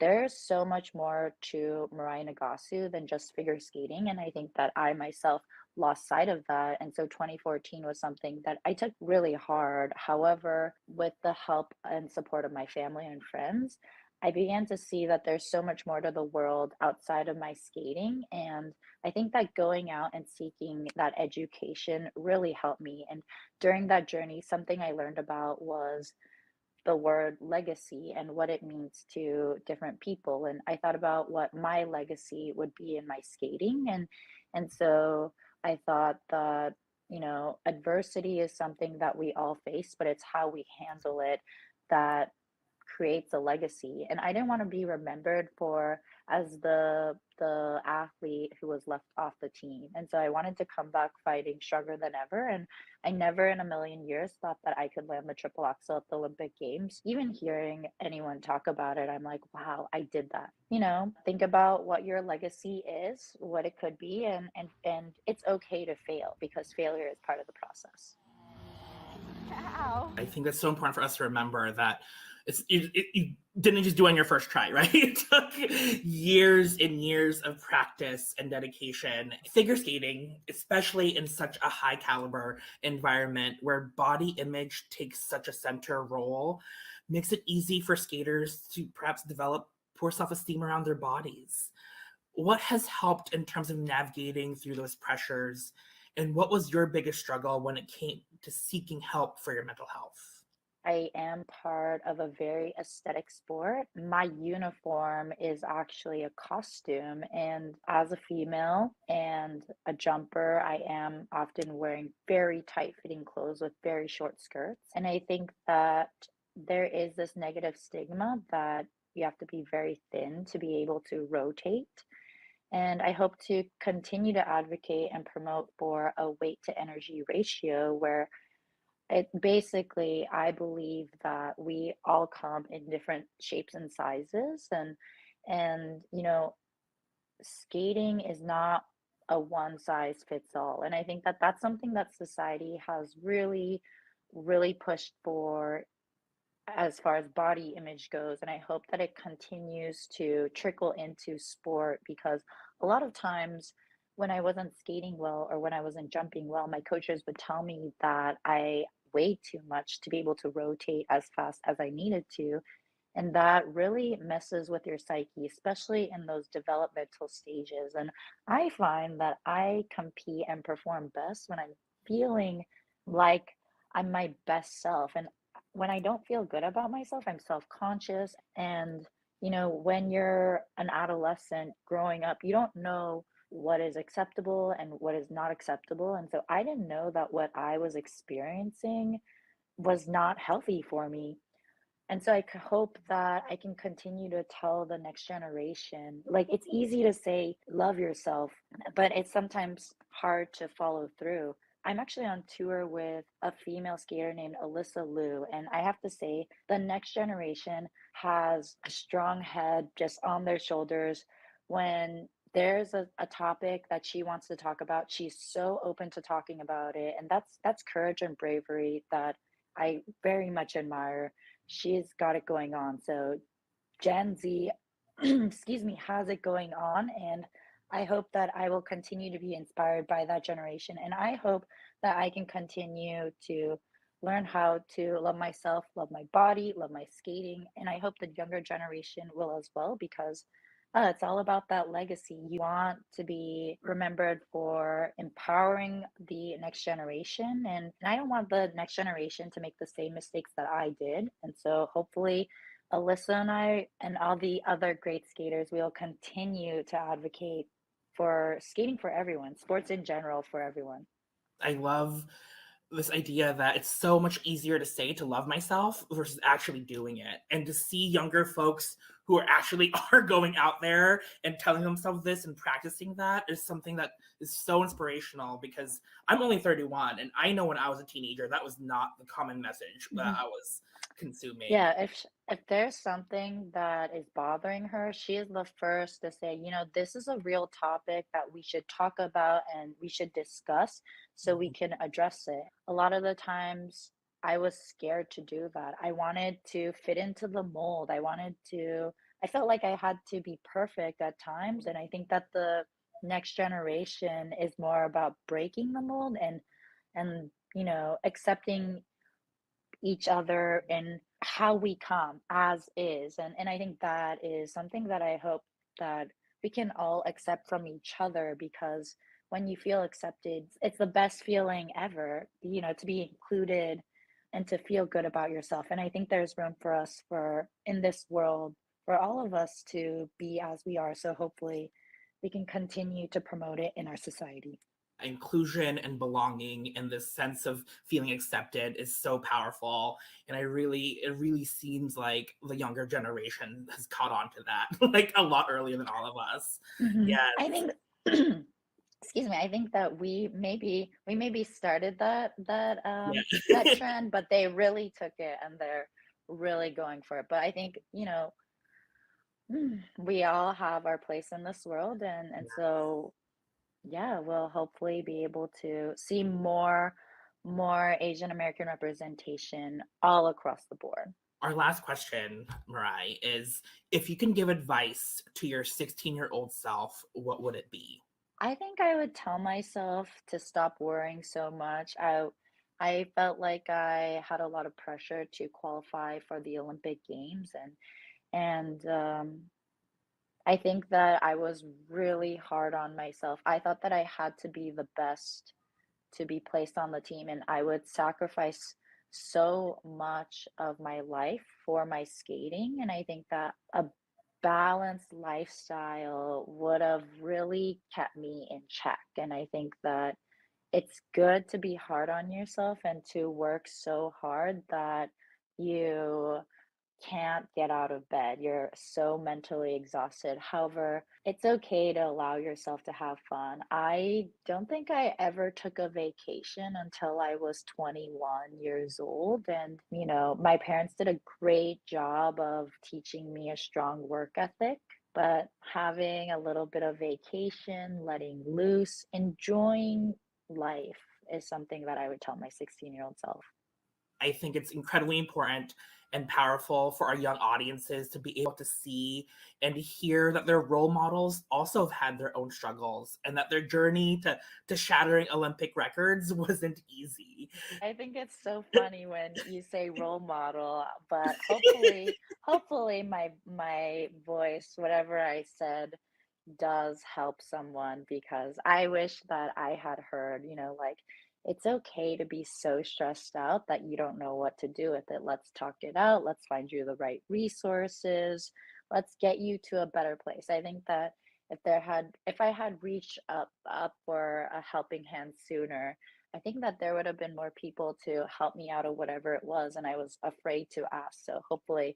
there's so much more to Mirai Nagasu than just figure skating. And I think that I myself lost sight of that. And so 2014 was something that I took really hard. However, with the help and support of my family and friends, I began to see that there's so much more to the world outside of my skating. And I think that going out and seeking that education really helped me. And during that journey, something I learned about was the word legacy and what it means to different people. And I thought about what my legacy would be in my skating. And so I thought that, adversity is something that we all face, but it's how we handle it that creates a legacy. And I didn't want to be remembered for as the athlete who was left off the team. And so I wanted to come back fighting stronger than ever. And I never in a million years thought that I could land the triple axel at the Olympic Games. Even hearing anyone talk about it, I'm like, wow, I did that. Think about what your legacy is, what it could be, and it's okay to fail because failure is part of the process. Ow. I think that's so important for us to remember that you didn't just do it on your first try, right? It took years and years of practice and dedication. Figure skating, especially in such a high caliber environment where body image takes such a center role, makes it easy for skaters to perhaps develop poor self-esteem around their bodies. What has helped in terms of navigating through those pressures? And what was your biggest struggle when it came to seeking help for your mental health? I am part of a very aesthetic sport. My uniform is actually a costume, and as a female and a jumper, I am often wearing very tight fitting clothes with very short skirts. And I think that there is this negative stigma that you have to be very thin to be able to rotate. And I hope to continue to advocate and promote for a weight to energy ratio where it basically, I believe that we all come in different shapes and sizes, and skating is not a one size fits all. And I think that that's something that society has really, really pushed for as far as body image goes. And I hope that it continues to trickle into sport because a lot of times when I wasn't skating well or when I wasn't jumping well, my coaches would tell me that I weighed too much to be able to rotate as fast as I needed to. And that really messes with your psyche, especially in those developmental stages. And I find that I compete and perform best when I'm feeling like I'm my best self. And when I don't feel good about myself, I'm self-conscious. And, when you're an adolescent growing up, you don't know what is acceptable and what is not acceptable. And so I didn't know that what I was experiencing was not healthy for me. And so hope that I can continue to tell the next generation, like it's easy to say, love yourself, but it's sometimes hard to follow through. I'm actually on tour with a female skater named Alyssa Liu, and I have to say, the next generation has a strong head just on their shoulders. When there's a topic that she wants to talk about, she's so open to talking about it, and that's courage and bravery that I very much admire. She's got it going on. So Gen Z, excuse me, has it going on. And I hope that I will continue to be inspired by that generation. And I hope that I can continue to learn how to love myself, love my body, love my skating. And I hope the younger generation will as well, because it's all about that legacy. You want to be remembered for empowering the next generation. And I don't want the next generation to make the same mistakes that I did. And so hopefully, Alyssa and I and all the other great skaters will continue to advocate for skating for everyone, sports in general for everyone. I love this idea that it's so much easier to say to love myself versus actually doing it, and to see younger folks who are actually are going out there and telling themselves this and practicing that is something that is so inspirational, because I'm only 31 and I know when I was a teenager that was not the common message that I was consuming. Yeah, if there's something that is bothering her, she is the first to say, this is a real topic that we should talk about and we should discuss so we can address it. A lot of the times I was scared to do that. I wanted to fit into the mold. I felt like I had to be perfect at times. And I think that the next generation is more about breaking the mold and accepting each other and how we come as is. And I think that is something that I hope that we can all accept from each other, because when you feel accepted, it's the best feeling ever, to be included and to feel good about yourself. And I think there's room for us for in this world for all of us to be as we are. So hopefully we can continue to promote it in our society. Inclusion and belonging and this sense of feeling accepted is so powerful, and it really seems like the younger generation has caught on to that like a lot earlier than all of us. Yes. I think excuse me, I think that we maybe started that trend, but they really took it and they're really going for it. But I think we all have our place in this world, and so yeah, we'll hopefully be able to see more Asian American representation all across the board. Our last question, Mirai, is if you can give advice to your 16-year-old self, what would it be? I think I would tell myself to stop worrying so much. I felt like I had a lot of pressure to qualify for the Olympic Games, and I think that I was really hard on myself. I thought that I had to be the best to be placed on the team, and I would sacrifice so much of my life for my skating. And I think that a balanced lifestyle would have really kept me in check. And I think that it's good to be hard on yourself and to work so hard that you can't get out of bed. You're so mentally exhausted. However, it's okay to allow yourself to have fun. I don't think I ever took a vacation until I was 21 years old. And, my parents did a great job of teaching me a strong work ethic. But having a little bit of vacation, letting loose, enjoying life is something that I would tell my 16-year-old self. I think it's incredibly important and powerful for our young audiences to be able to see and hear that their role models also have had their own struggles, and that their journey to shattering Olympic records wasn't easy. I think it's so funny when you say role model, but hopefully my voice, whatever I said, does help someone, because I wish that I had heard, like, it's okay to be so stressed out that you don't know what to do with it. Let's talk it out. Let's find you the right resources. Let's get you to a better place. I think that if I had reached up for a helping hand sooner, I think that there would have been more people to help me out of whatever it was, and I was afraid to ask. So hopefully,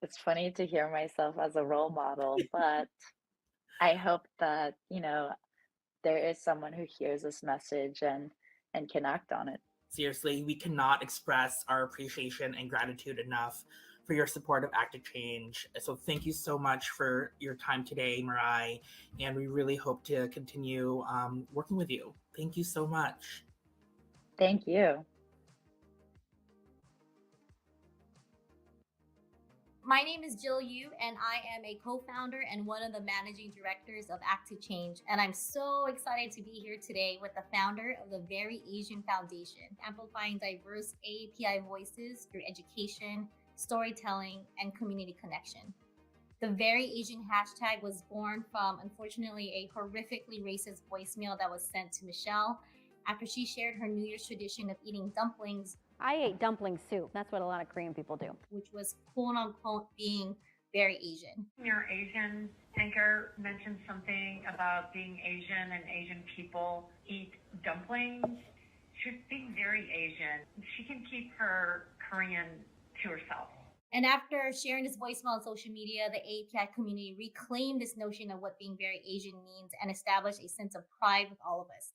it's funny to hear myself as a role model, but I hope that, there is someone who hears this message and can act on it. Seriously, we cannot express our appreciation and gratitude enough for your support of Active Change. So thank you so much for your time today, Mirai, and we really hope to continue working with you. Thank you so much. Thank you. My name is Jill Yu, and I am a co-founder and one of the managing directors of Act to Change. And I'm so excited to be here today with the founder of the Very Asian Foundation, amplifying diverse AAPI voices through education, storytelling, and community connection. The Very Asian hashtag was born from, unfortunately, a horrifically racist voicemail that was sent to Michelle after she shared her New Year's tradition of eating dumplings. I ate dumpling soup. That's what a lot of Korean people do. Which was quote unquote being very Asian. Your Asian anchor mentioned something about being Asian and Asian people eat dumplings. She's being very Asian. She can keep her Korean to herself. And after sharing this voicemail on social media, the AAPI community reclaimed this notion of what being very Asian means and established a sense of pride with all of us.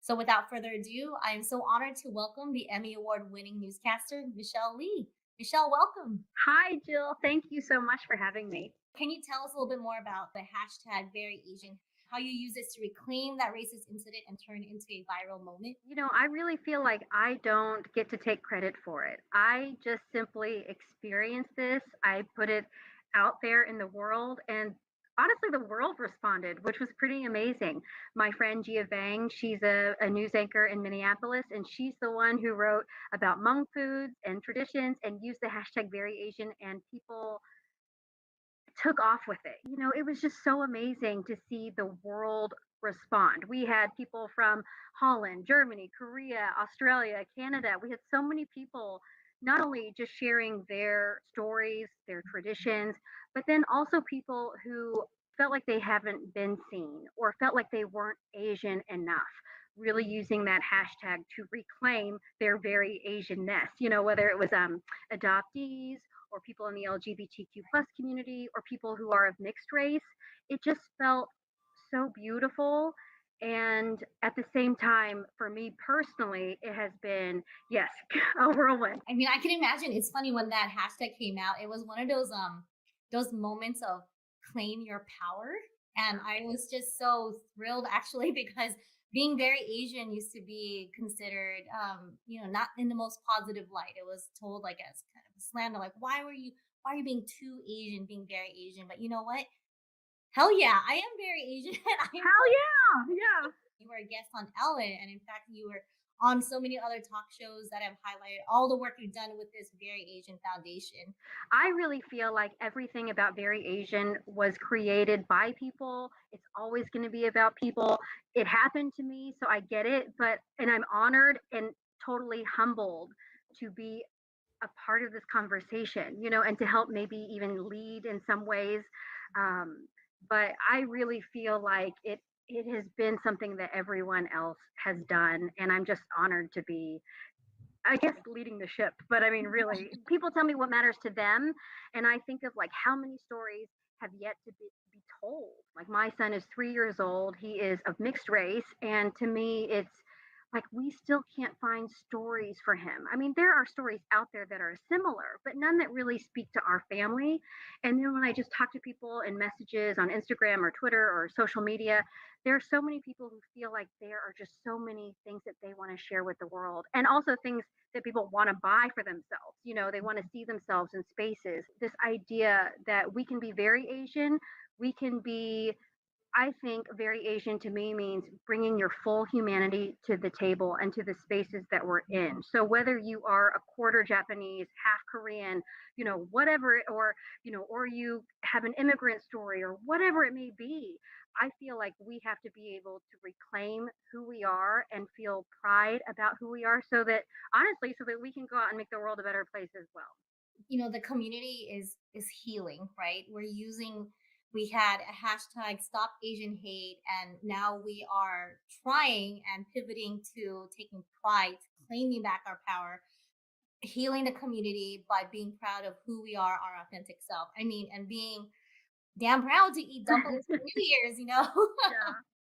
So without further ado, I am so honored to welcome the Emmy Award-winning newscaster, Michelle Lee. Michelle, welcome. Hi, Jill. Thank you so much for having me. Can you tell us a little bit more about the hashtag Very Asian, how you use this to reclaim that racist incident and turn it into a viral moment? I really feel like I don't get to take credit for it. I just simply experienced this. I put it out there in the world, and honestly, the world responded, which was pretty amazing. My friend Gia Vang, she's a news anchor in Minneapolis, and she's the one who wrote about Hmong foods and traditions and used the hashtag Very Asian, and people took off with it. It was just so amazing to see the world respond. We had people from Holland, Germany, Korea, Australia, Canada. We had so many people not only just sharing their stories, their traditions, but then also people who felt like they haven't been seen or felt like they weren't Asian enough, really using that hashtag to reclaim their very Asianness, whether it was adoptees or people in the LGBTQ plus community or people who are of mixed race. It just felt so beautiful. And at the same time, for me personally, it has been, yes, a whirlwind. I mean, I can imagine. It's funny when that hashtag came out, it was one of those moments of claim your power. And I was just so thrilled actually, because being very Asian used to be considered, not in the most positive light. It was told like as kind of a slander, like, why are you being too Asian, being very Asian? But you know what? Hell yeah, I am very Asian. Hell yeah, yeah. You were a guest on Ellen, and in fact, you were on so many other talk shows that have highlighted all the work you've done with this Very Asian Foundation. I really feel like everything about Very Asian was created by people. It's always going to be about people. It happened to me, so I get it, and I'm honored and totally humbled to be a part of this conversation, and to help maybe even lead in some ways. But I really feel like it has been something that everyone else has done, and I'm just honored to be, I guess, leading the ship. But I mean, really, people tell me what matters to them, and I think of like how many stories have yet to be told. Like my son is 3 years old, he is of mixed race, and to me it's like we still can't find stories for him. I mean, there are stories out there that are similar, but none that really speak to our family. And then when I just talk to people in messages on Instagram or Twitter or social media, there are so many people who feel like there are just so many things that they want to share with the world, and also things that people want to buy for themselves. They want to see themselves in spaces. This idea that we can be very Asian, we can be, I think very Asian to me means bringing your full humanity to the table and to the spaces that we're in. So whether you are a quarter Japanese, half Korean, whatever, or you have an immigrant story or whatever it may be, I feel like we have to be able to reclaim who we are and feel pride about who we are, so that we can go out and make the world a better place as well. The community is healing, right? We're using We had a hashtag Stop Asian Hate, and now we are trying and pivoting to taking pride, claiming back our power, healing the community by being proud of who we are, our authentic self. I mean, and being damn proud to eat dumplings for New Year's, you know?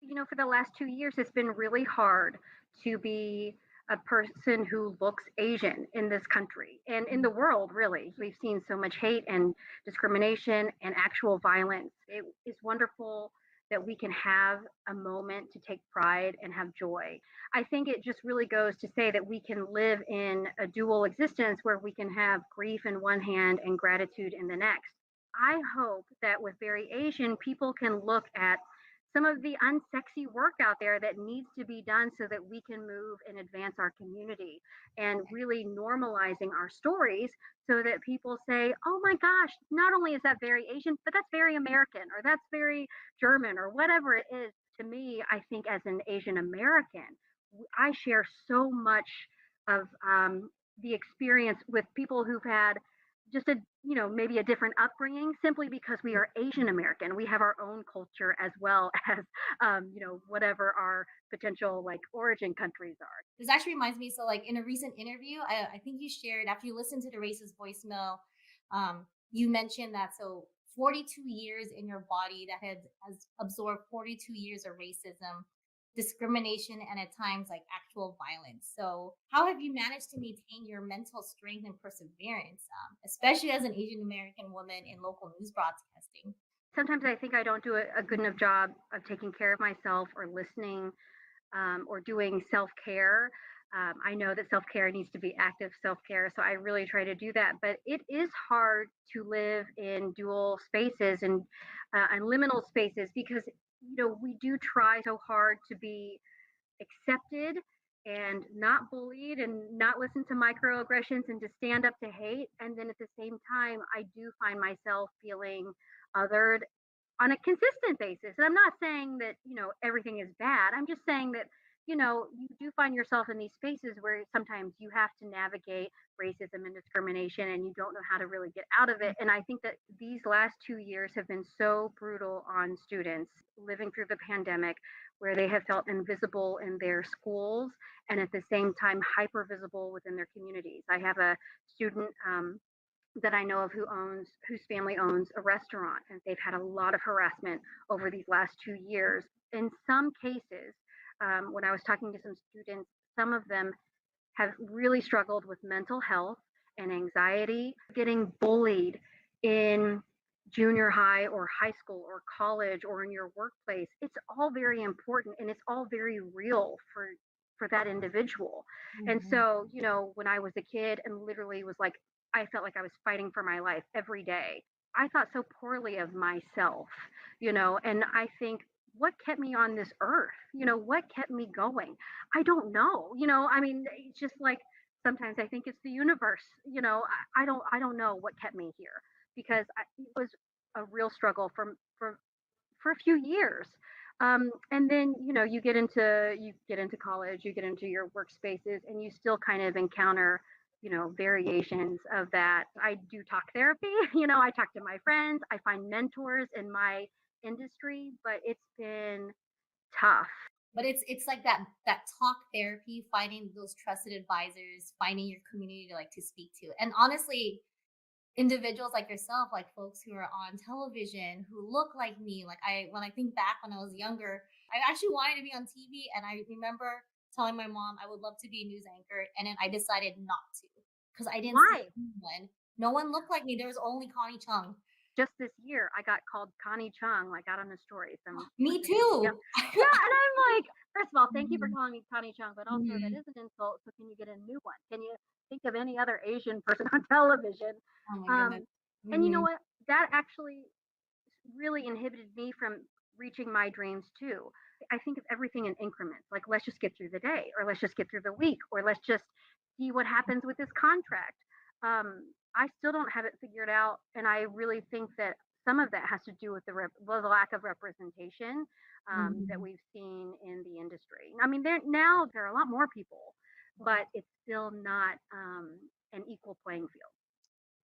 Yeah. For the last 2 years, it's been really hard to be a person who looks Asian in this country and in the world, really. We've seen so much hate and discrimination and actual violence. It is wonderful that we can have a moment to take pride and have joy. I think it just really goes to say that we can live in a dual existence where we can have grief in one hand and gratitude in the next. I hope that with Very Asian, people can look at some of the unsexy work out there that needs to be done so that we can move and advance our community and really normalizing our stories so that people say, oh my gosh, not only is that very Asian, but that's very American or that's very German or whatever it is. To me, I think as an Asian American, I share so much of the experience with people who've had just maybe a different upbringing simply because we are Asian American. We have our own culture as well as whatever our potential like origin countries are. This actually reminds me, so like in a recent interview, I think you shared, after you listened to the racist voicemail, you mentioned that, so 42 years in your body that has absorbed 42 years of racism, discrimination, and at times like actual violence. So how have you managed to maintain your mental strength and perseverance, especially as an Asian American woman in local news broadcasting? Sometimes I think I don't do a good enough job of taking care of myself or listening or doing self care. I know that self care needs to be active self care, so I really try to do that. But it is hard to live in dual spaces and liminal spaces because we do try so hard to be accepted and not bullied and not listen to microaggressions and to stand up to hate. And then at the same time, I do find myself feeling othered on a consistent basis. And I'm not saying that, everything is bad. I'm just saying that, you do find yourself in these spaces where sometimes you have to navigate racism and discrimination and you don't know how to really get out of it. And I think that these last 2 years have been so brutal on students living through the pandemic where they have felt invisible in their schools and at the same time hyper visible within their communities. I have a student that I know of whose family owns a restaurant, and they've had a lot of harassment over these last 2 years. In some cases, when I was talking to some students, some of them have really struggled with mental health and anxiety, getting bullied in junior high or high school or college or in your workplace. It's all very important and it's all very real for that individual. And so, when I was a kid and literally was like, I felt like I was fighting for my life every day. I thought so poorly of myself, and I think what kept me on this earth? What kept me going? I don't know. I mean, it's just like sometimes I think it's the universe. I don't know what kept me here because it was a real struggle for a few years. And then you get into college, you get into your workspaces, and you still kind of encounter variations of that. I do talk therapy. I talk to my friends. I find mentors in my industry, but it's been tough. But it's like that talk therapy, finding those trusted advisors, finding your community to speak to. And honestly, individuals like yourself, like folks who are on television who look like me, when I think back when I was younger, I actually wanted to be on TV, and I remember telling my mom I would love to be a news anchor, and then I decided not to because I didn't see Why? anyone. No one looked like me. There was only Connie Chung. Just this year, I got called Connie Chung, like out on the story. Me too. Yeah, and I'm like, first of all, thank you for calling me Connie Chung, but also that is an insult. So can you get a new one? Can you think of any other Asian person on television? Oh my goodness. And you know what? That actually really inhibited me from reaching my dreams too. I think of everything in increments. Like, let's just get through the day, or let's just get through the week, or let's just see what happens with this contract. I still don't have it figured out, and I really think that some of that has to do with the lack of representation that we've seen in the industry. I mean, there are a lot more people, but it's still not an equal playing field.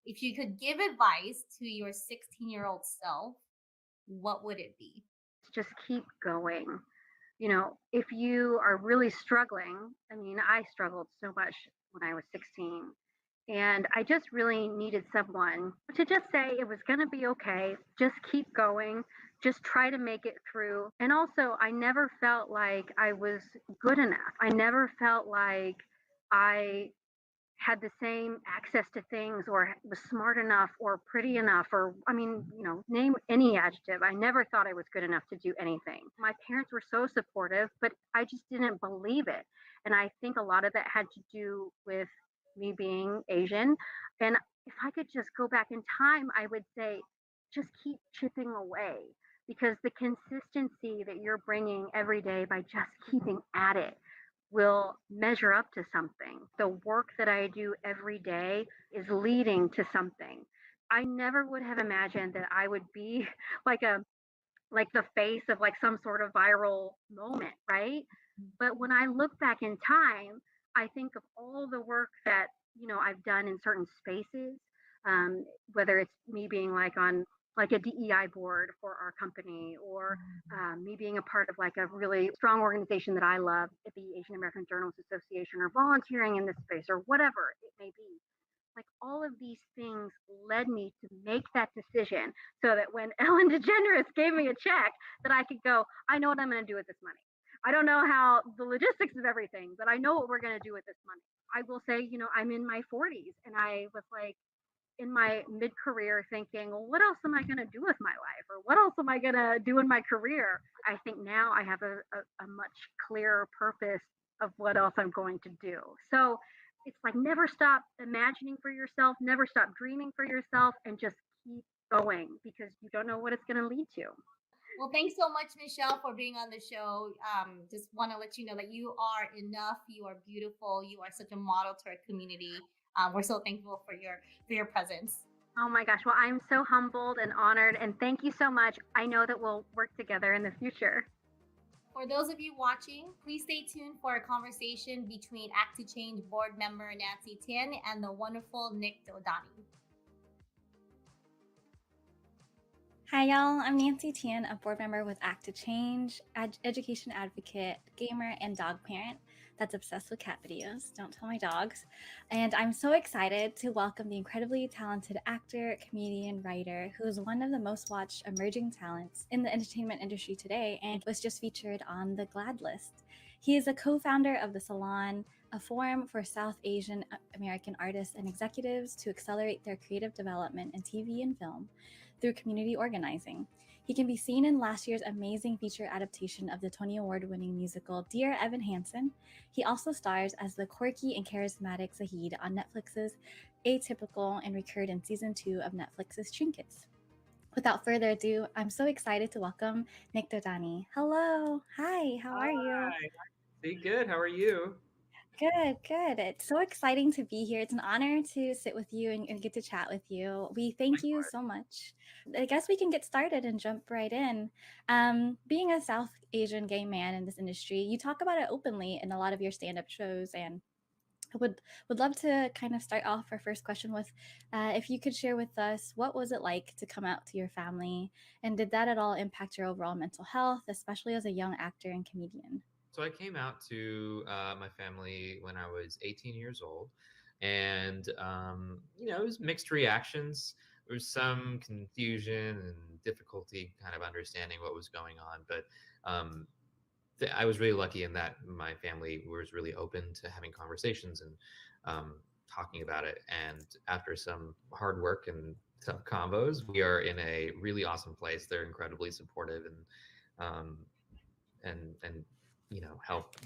If you could give advice to your 16-year-old self, what would it be? Just keep going. You know, if you are really struggling, I mean, I struggled so much when I was 16, and I just really needed someone to just say it was going to be okay. Just keep going. Just try to make it through. And also, I never felt like I was good enough. I never felt like I had the same access to things or was smart enough or pretty enough or I mean, you know, name any adjective. I never thought I was good enough to do anything. My parents were so supportive, but I just didn't believe it. And I think a lot of that had to do with me being Asian. And if I could just go back in time, I would say just keep chipping away because the consistency that you're bringing every day by just keeping at it will measure up to something. The work that I do every day is leading to something. I never would have imagined that I would be like a like the face of like some sort of viral moment, right? But when I look back in time, I think of all the work that, you know, I've done in certain spaces, whether it's me being like on like a DEI board for our company or me being a part of like a really strong organization that I love at the Asian American Journalists Association or volunteering in this space or whatever it may be. Like all of these things led me to make that decision so that when Ellen DeGeneres gave me a check that I could go, I know what I'm going to do with this money. I don't know how the logistics of everything, but I know what we're going to do with this money. I will say, you know, I'm in my 40s and I was like in my mid career thinking, well, what else am I going to do with my life? Or what else am I going to do in my career? I think now I have a much clearer purpose of what else I'm going to do. So it's like never stop imagining for yourself, never stop dreaming for yourself, and just keep going because you don't know what it's going to lead to. Well, thanks so much, Michelle, for being on the show. Just want to let you know that you are enough. You are beautiful. You are such a model to our community. We're so thankful for your presence. Oh my gosh. Well, I'm so humbled and honored. And thank you so much. I know that we'll work together in the future. For those of you watching, please stay tuned for a conversation between Act to Change board member Nancy Tian and the wonderful Nick Dodani. Hi, y'all. I'm Nancy Tian, a board member with Act to Change, education advocate, gamer, and dog parent that's obsessed with cat videos. Don't tell my dogs. And I'm so excited to welcome the incredibly talented actor, comedian, writer, who is one of the most watched emerging talents in the entertainment industry today and was just featured on the GLAAD list. He is a co-founder of The Salon, a forum for South Asian American artists and executives to accelerate their creative development in TV and film through community organizing. He can be seen in last year's amazing feature adaptation of the Tony Award-winning musical Dear Evan Hansen. He also stars as the quirky and charismatic Zahid on Netflix's Atypical and recurred in season 2 of Netflix's Trinkets. Without further ado, I'm so excited to welcome Nick Dodani. Hello. Hi, how are you? Be good. How are you? Good, good. It's so exciting to be here. It's an honor to sit with you and get to chat with you. We thank you so much. I guess we can get started and jump right in. Being a South Asian gay man in this industry, you talk about it openly in a lot of your stand-up shows, and I would love to kind of start off our first question with if you could share with us, what was it like to come out to your family, and did that at all impact your overall mental health, especially as a young actor and comedian? So I came out to my family when I was 18 years old, and it was mixed reactions. There was some confusion and difficulty kind of understanding what was going on, but I was really lucky in that my family was really open to having conversations and talking about it. And after some hard work and tough combos, we are in a really awesome place. They're incredibly supportive um, and help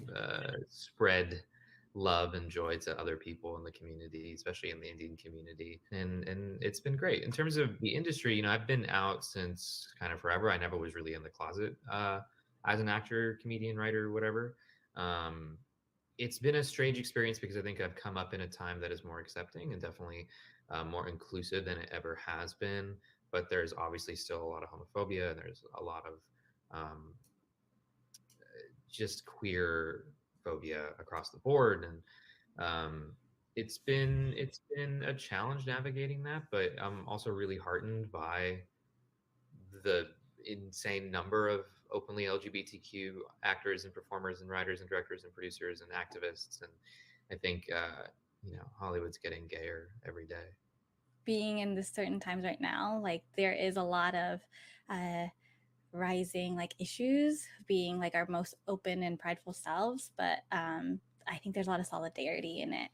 spread love and joy to other people in the community, especially in the Indian community. And it's been great. In terms of the industry, I've been out since kind of forever. I never was really in the closet as an actor, comedian, writer, whatever. It's been a strange experience because I think I've come up in a time that is more accepting and definitely more inclusive than it ever has been. But there's obviously still a lot of homophobia, and there's a lot of just queer phobia across the board, and it's been a challenge navigating that. But I'm also really heartened by the insane number of openly LGBTQ actors and performers and writers and directors and producers and activists. And I think, Hollywood's getting gayer every day. Being in this certain times right now, like there is a lot of rising like issues, being like our most open and prideful selves, but I think there's a lot of solidarity in it.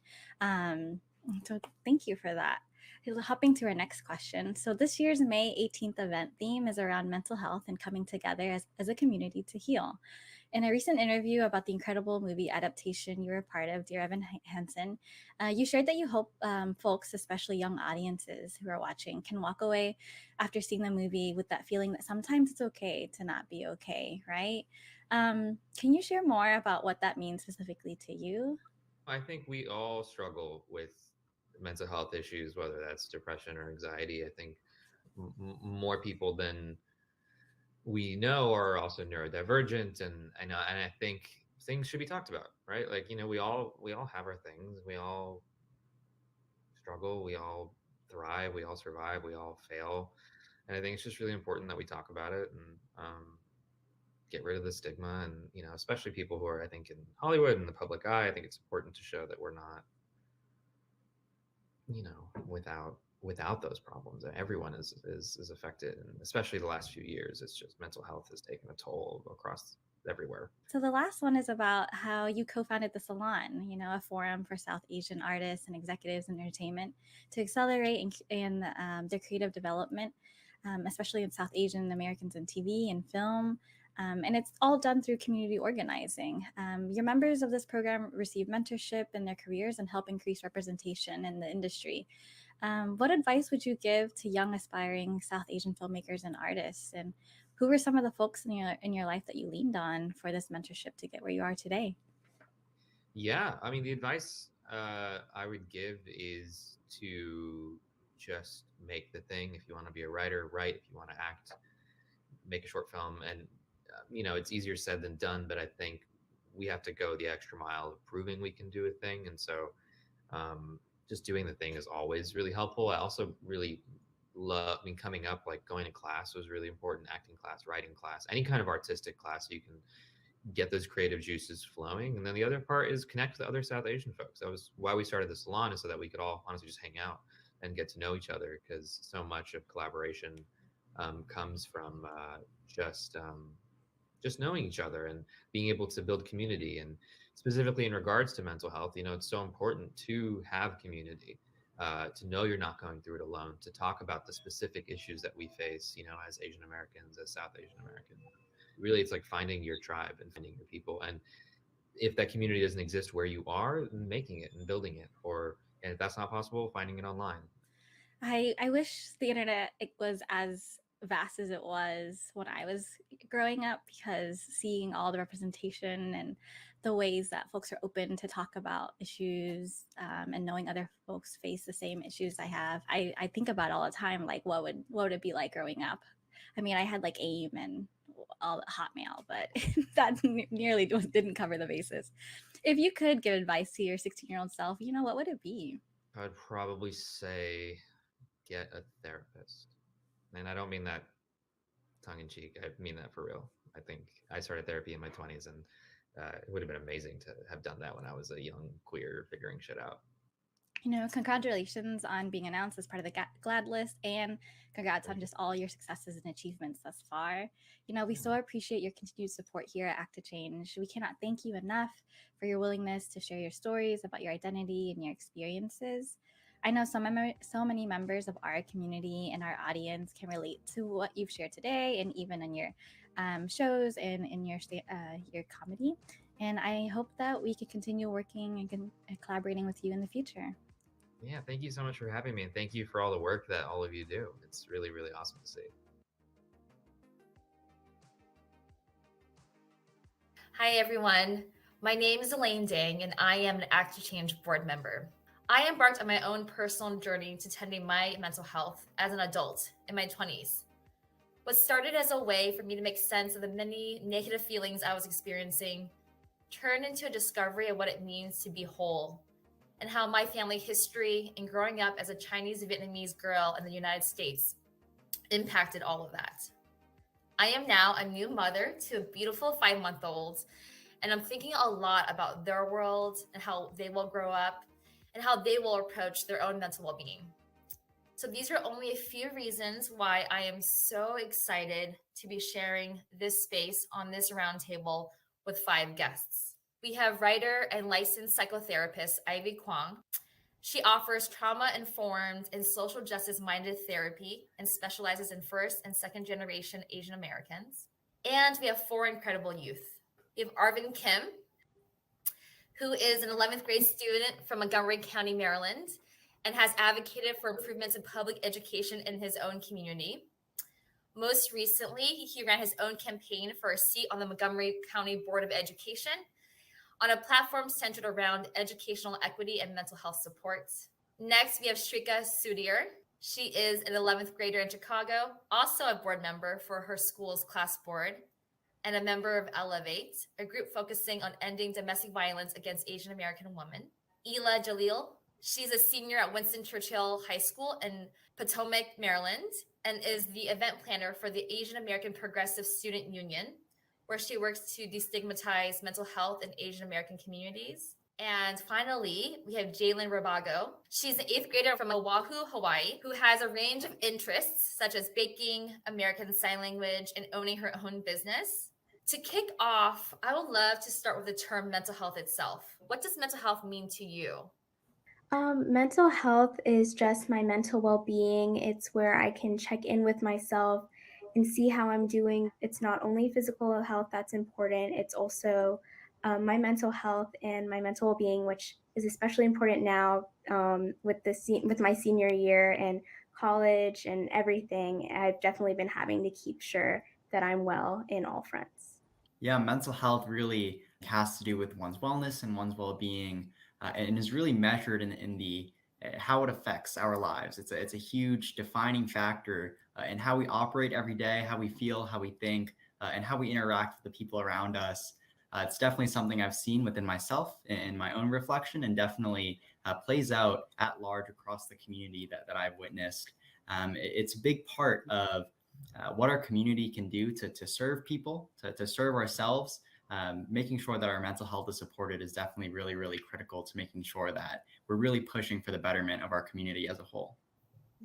So thank you for that. Hopping to our next question. So this year's May 18th event theme is around mental health and coming together as a community to heal. In a recent interview about the incredible movie adaptation you were a part of, dear Evan Hansen, you shared that you hope folks, especially young audiences who are watching, can walk away after seeing the movie with that feeling that sometimes it's okay to not be okay, right? Can you share more about what that means specifically to you? I think we all struggle with mental health issues, whether that's depression or anxiety. I think more people than we know are also neurodivergent, and I think things should be talked about, right? Like, we all have our things. We all struggle. We all thrive. We all survive. We all fail. And I think it's just really important that we talk about it and get rid of the stigma. And, especially people who are, I think, in Hollywood and the public eye, I think it's important to show that we're not, without those problems. Everyone is affected, and especially the last few years, it's just mental health has taken a toll across everywhere. So the last one is about how you co-founded the Salon, a forum for South Asian artists and executives in entertainment to accelerate in their creative development, especially in South Asian Americans in TV and film. And it's all done through community organizing. Your members of this program receive mentorship in their careers and help increase representation in the industry. What advice would you give to young aspiring South Asian filmmakers and artists? And who were some of the folks in your life that you leaned on for this mentorship to get where you are today? Yeah, I mean, the advice I would give is to just make the thing. If you want to be a writer, write. If you want to act, make a short film. And it's easier said than done, but I think we have to go the extra mile of proving we can do a thing. And so just doing the thing is always really helpful. I also really love, coming up, like going to class was really important. Acting class, writing class, any kind of artistic class, so you can get those creative juices flowing. And then the other part is connect with other South Asian folks. That was why we started the salon, is so that we could all honestly just hang out and get to know each other, because so much of collaboration comes from just knowing each other and being able to build community. And specifically in regards to mental health, it's so important to have community, to know you're not going through it alone, to talk about the specific issues that we face, as Asian Americans, as South Asian Americans. Really, it's like finding your tribe and finding your people. And if that community doesn't exist where you are, making it and building it, and if that's not possible, finding it online. I wish the internet was as vast as it was when I was growing up, because seeing all the representation and the ways that folks are open to talk about issues, and knowing other folks face the same issues I have, I think about all the time, like what would it be like growing up? I mean, I had like AIM and all Hotmail, but that nearly didn't cover the bases. If you could give advice to your 16-year-old self, what would it be? I'd probably say get a therapist. And I don't mean that tongue in cheek. I mean that for real. I think I started therapy in my 20s, and it would have been amazing to have done that when I was a young queer figuring shit out. Congratulations on being announced as part of the GLAAD list, and congrats on just all your successes and achievements thus far. We so appreciate your continued support here at Act to Change. We cannot thank you enough for your willingness to share your stories about your identity and your experiences. I know so many members of our community and our audience can relate to what you've shared today, and even in your shows and in your comedy. And I hope that we can continue working and collaborating with you in the future. Yeah, thank you so much for having me, and thank you for all the work that all of you do. It's really, really awesome to see. Hi, everyone. My name is Elaine Dang, and I am an Act to Change board member. I embarked on my own personal journey to tending my mental health as an adult in my 20s. What started as a way for me to make sense of the many negative feelings I was experiencing turned into a discovery of what it means to be whole, and how my family history and growing up as a Chinese Vietnamese girl in the United States impacted all of that. I am now a new mother to a beautiful 5-month-old, and I'm thinking a lot about their world and how they will grow up and how they will approach their own mental well-being. So these are only a few reasons why I am so excited to be sharing this space on this roundtable with 5 guests. We have writer and licensed psychotherapist Ivy Kwong. She offers trauma-informed and social justice-minded therapy and specializes in first and second generation Asian Americans. And we have 4 incredible youth. We have Arvind Kim, who is an 11th grade student from Montgomery County, Maryland, and has advocated for improvements in public education in his own community. Most recently, he ran his own campaign for a seat on the Montgomery County Board of Education on a platform centered around educational equity and mental health support. Next, we have Shrika Sudhir. She is an 11th grader in Chicago, also a board member for her school's class board, and a member of Elevate, a group focusing on ending domestic violence against Asian American women. Ela Jalil. She's a senior at Winston Churchill High School in Potomac, Maryland, and is the event planner for the Asian American Progressive Student Union, where she works to destigmatize mental health in Asian American communities. And finally, we have Jalen Rabago. She's an 8th grader from Oahu, Hawaii, who has a range of interests such as baking, American Sign Language, and owning her own business. To kick off, I would love to start with the term mental health itself. What does mental health mean to you? Mental health is just my mental well-being. It's where I can check in with myself and see how I'm doing. It's not only physical health that's important, it's also my mental health and my mental well-being, which is especially important now with my senior year and college and everything. I've definitely been having to keep sure that I'm well in all fronts. Yeah, mental health really has to do with one's wellness and one's well-being, and is really measured in the how it affects our lives. It's a huge defining factor in how we operate every day, how we feel, how we think, and how we interact with the people around us. It's definitely something I've seen within myself in my own reflection, and definitely plays out at large across the community that I've witnessed. It's a big part of what our community can do to serve people, to serve ourselves. Making sure that our mental health is supported is definitely really, really critical to making sure that we're really pushing for the betterment of our community as a whole.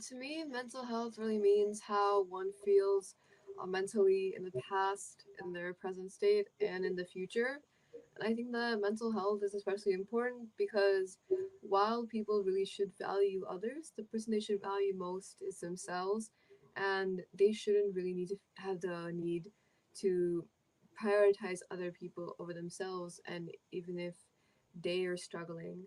To me, mental health really means how one feels mentally in the past, in their present state, and in the future. And I think that mental health is especially important because while people really should value others, the person they should value most is themselves, and they shouldn't really need to have the need to prioritize other people over themselves, and even if they are struggling,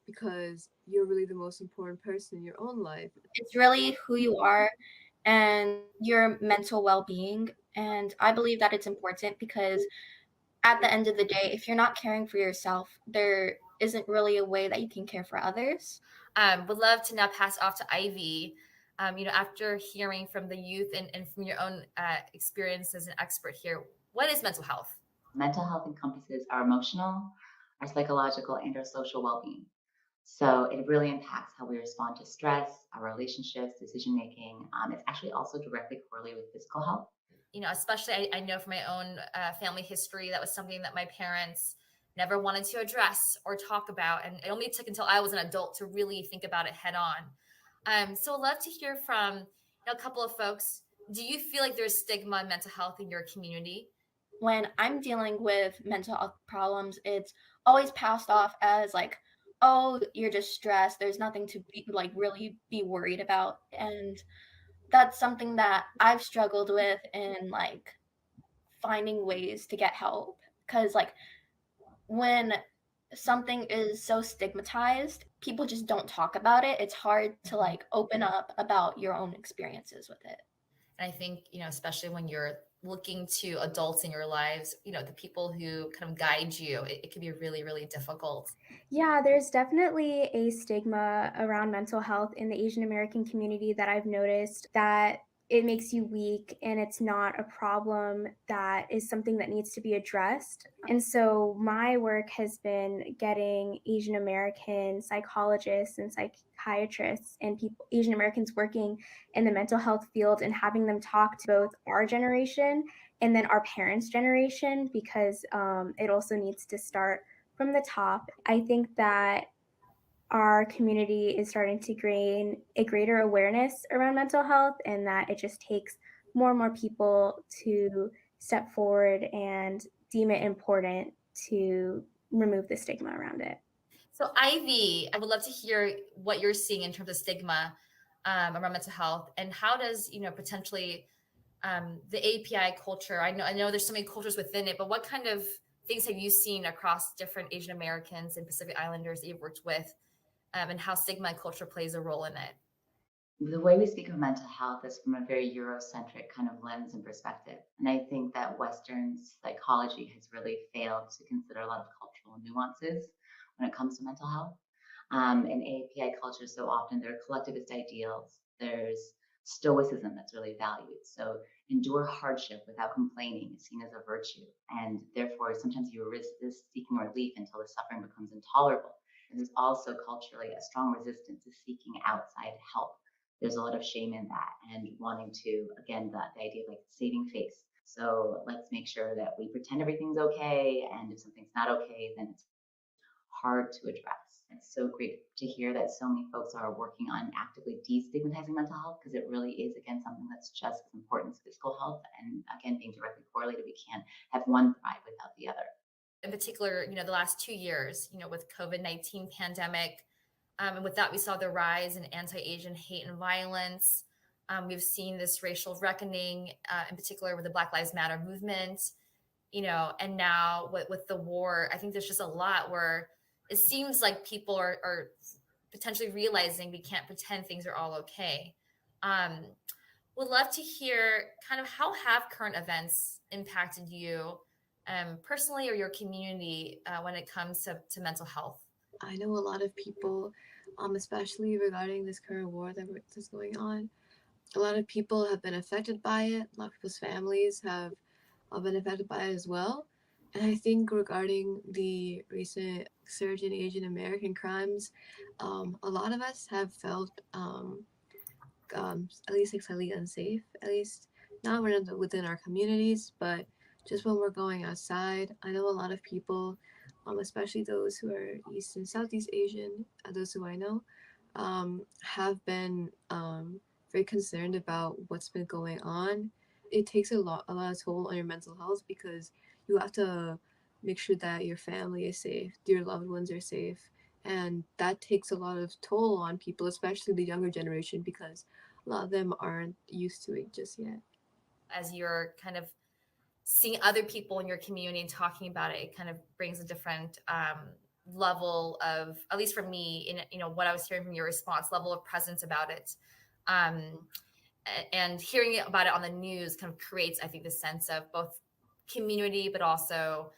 because you're really the most important person in your own life. It's really who you are and your mental well-being. And I believe that it's important because at the end of the day, if you're not caring for yourself, there isn't really a way that you can care for others. Would love to now pass off to Ivy. After hearing from the youth and from your own experience as an expert here, what is mental health? Mental health encompasses our emotional, our psychological, and our social well-being. So it really impacts how we respond to stress, our relationships, decision making. It's actually also directly correlated with physical health. Especially I know from my own family history, that was something that my parents never wanted to address or talk about. And it only took until I was an adult to really think about it head on. So I'd love to hear from a couple of folks. Do you feel like there's stigma in mental health in your community? When I'm dealing with mental health problems, it's always passed off as like, oh, you're just stressed. There's nothing to really be worried about. And that's something that I've struggled with in finding ways to get help. Because when something is so stigmatized, people just don't talk about it. It's hard to open up about your own experiences with it. And I think, especially when you're looking to adults in your lives, the people who kind of guide you, it can be really, really difficult. Yeah, there's definitely a stigma around mental health in the Asian American community that I've noticed, that it makes you weak and it's not a problem that is something that needs to be addressed. And so my work has been getting Asian American psychologists and psychiatrists and Asian Americans working in the mental health field and having them talk to both our generation and then our parents' generation, because it also needs to start from the top. I think that our community is starting to gain a greater awareness around mental health, and that it just takes more and more people to step forward and deem it important to remove the stigma around it. So Ivy, I would love to hear what you're seeing in terms of stigma around mental health, and how does, potentially the API culture, I know there's so many cultures within it, but what kind of things have you seen across different Asian Americans and Pacific Islanders that you've worked with, and how stigma and culture plays a role in it? The way we speak of mental health is from a very Eurocentric kind of lens and perspective. And I think that Western psychology has really failed to consider a lot of cultural nuances when it comes to mental health. In API culture, so often there are collectivist ideals. There's stoicism that's really valued. So endure hardship without complaining is seen as a virtue. And therefore, sometimes you resist seeking relief until the suffering becomes intolerable. And there's also culturally a strong resistance to seeking outside help. There's a lot of shame in that, and wanting to, again, the idea of like saving face. So let's make sure that we pretend everything's okay, and if something's not okay, then it's hard to address. It's so great to hear that so many folks are working on actively destigmatizing mental health, because it really is, again, something that's just as important as physical health, and again, being directly correlated. We can't have one thrive without the other. In particular, the last 2 years, with COVID-19 pandemic, and with that, we saw the rise in anti-Asian hate and violence. We've seen this racial reckoning, in particular with the Black Lives Matter movement, and now with the war. I think there's just a lot where it seems like people are potentially realizing we can't pretend things are all okay. Would love to hear kind of how have current events impacted you personally or your community when it comes to mental health? I know a lot of people, especially regarding this current war that's going on, a lot of people have been affected by it. A lot of people's families have been affected by it as well. And I think regarding the recent surge in Asian American crimes, a lot of us have felt at least like slightly unsafe, at least not within our communities, but just when we're going outside. I know a lot of people, especially those who are East and Southeast Asian, those who I know, have been very concerned about what's been going on. It takes a lot of toll on your mental health, because you have to make sure that your family is safe, your loved ones are safe, and that takes a lot of toll on people, especially the younger generation, because a lot of them aren't used to it just yet. As you're kind of seeing other people in your community and talking about it, it kind of brings a different level of, at least for me, in what I was hearing from your response, level of presence about it. And hearing about it on the news kind of creates, I think, this sense of both community, but also,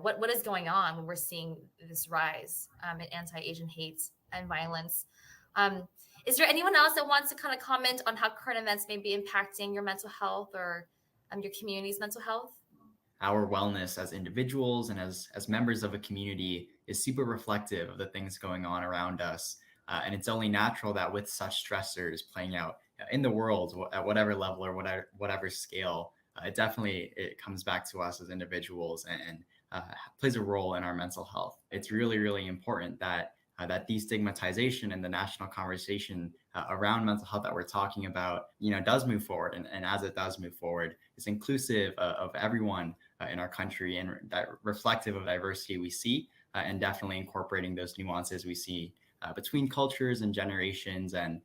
what is going on when we're seeing this rise in anti-Asian hate and violence. Is there anyone else that wants to kind of comment on how current events may be impacting your mental health or your community's mental health? Our wellness as individuals and as members of a community is super reflective of the things going on around us. And it's only natural that with such stressors playing out in the world at whatever level or whatever scale, it comes back to us as individuals and plays a role in our mental health. It's really, really important that that destigmatization and the national conversation around mental health that we're talking about, does move forward. And as it does move forward, it's inclusive of everyone in our country and that reflective of diversity we see, and definitely incorporating those nuances we see between cultures and generations, and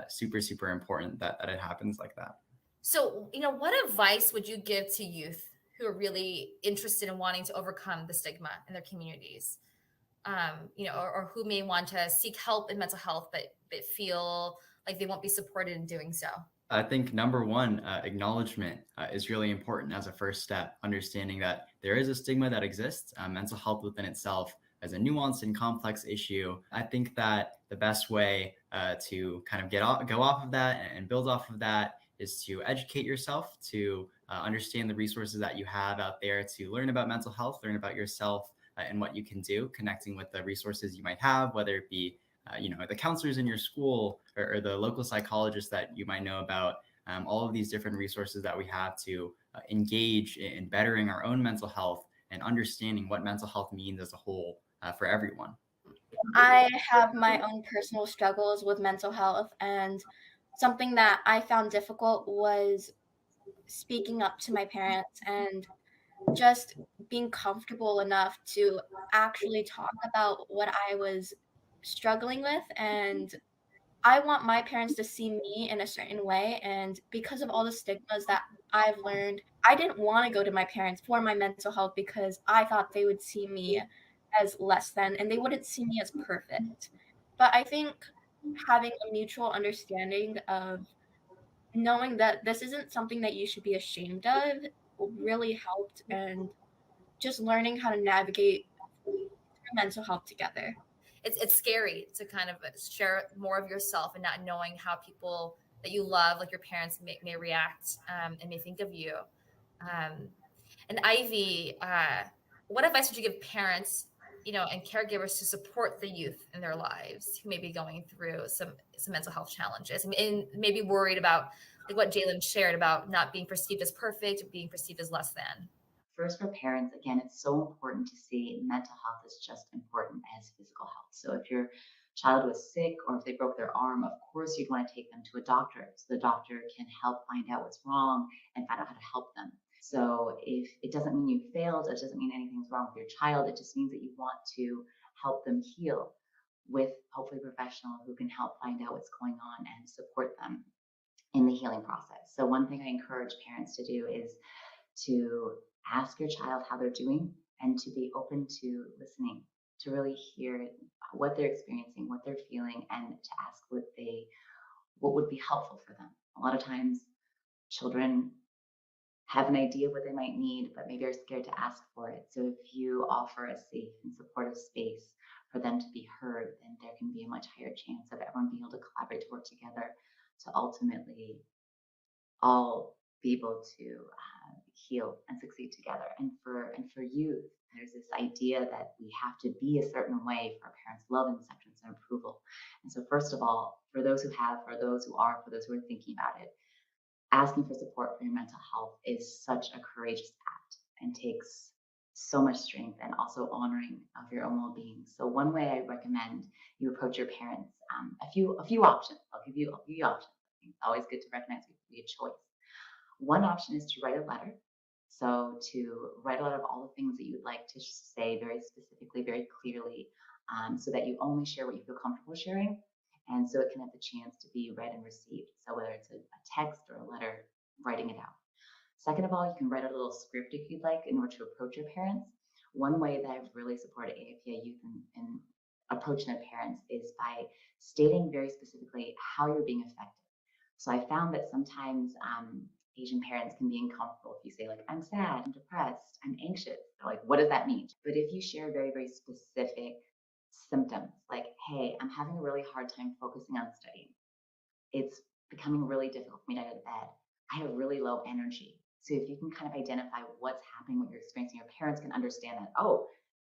super, super important that it happens like that. So, what advice would you give to youth who are really interested in wanting to overcome the stigma in their communities? Or who may want to seek help in mental health, but feel like they won't be supported in doing so? I think number one, acknowledgement is really important as a first step, understanding that there is a stigma that exists. Mental health within itself is a nuanced and complex issue. I think that the best way to kind of go off of that and build off of that is to educate yourself, to understand the resources that you have out there, to learn about mental health, learn about yourself and what you can do, connecting with the resources you might have, whether it be the counselors in your school or the local psychologists that you might know about. All of these different resources that we have to engage in bettering our own mental health and understanding what mental health means as a whole for everyone. I have my own personal struggles with mental health, and something that I found difficult was speaking up to my parents and just being comfortable enough to actually talk about what I was struggling with. And I want my parents to see me in a certain way. And because of all the stigmas that I've learned, I didn't want to go to my parents for my mental health because I thought they would see me as less than and they wouldn't see me as perfect. But I think having a mutual understanding of knowing that this isn't something that you should be ashamed of really helped, and just learning how to navigate mental health together. It's scary to kind of share more of yourself and not knowing how people that you love, like your parents, may react and may think of you. And Ivy, what advice would you give parents, and caregivers to support the youth in their lives who may be going through some mental health challenges and maybe worried about like what Jalen shared about not being perceived as perfect, being perceived as less than? First, for parents, again, it's so important to see mental health is just important as physical health. So if your child was sick or if they broke their arm, of course you'd want to take them to a doctor so the doctor can help find out what's wrong and find out how to help them. So if it doesn't mean you failed, it doesn't mean anything's wrong with your child, it just means that you want to help them heal with hopefully a professional who can help find out what's going on and support them in the healing process. So one thing I encourage parents to do is to ask your child how they're doing and to be open to listening, to really hear what they're experiencing, what they're feeling, and to ask what would be helpful for them. A lot of times children have an idea of what they might need, but maybe are scared to ask for it. So if you offer a safe and supportive space for them to be heard, then there can be a much higher chance of everyone being able to collaborate to work together to ultimately all be able to heal and succeed together. And for youth, there's this idea that we have to be a certain way for our parents' love and acceptance and approval. And so first of all, for those who have, for those who are, for those who are thinking about it, asking for support for your mental health is such a courageous act and takes so much strength, and also honoring of your own well-being. So one way I recommend you approach your parents, a few options. I'll give you options. It's always good to recognize we have a choice. One option is to write a letter. So to write a letter of all the things that you'd like to say very specifically, very clearly, so that you only share what you feel comfortable sharing, and so it can have the chance to be read and received. So whether it's a text or a letter, writing it out. Second of all, you can write a little script if you'd like in order to approach your parents. One way that I've really supported AAPI youth in approaching their parents is by stating very specifically how you're being affected. So I found that sometimes Asian parents can be uncomfortable if you say like, I'm sad, I'm depressed, I'm anxious. They're like, what does that mean? But if you share very, very specific symptoms, like, hey, I'm having a really hard time focusing on studying. It's becoming really difficult for me to get out of bed. I have really low energy. So if you can kind of identify what's happening, what you're experiencing, your parents can understand that, oh,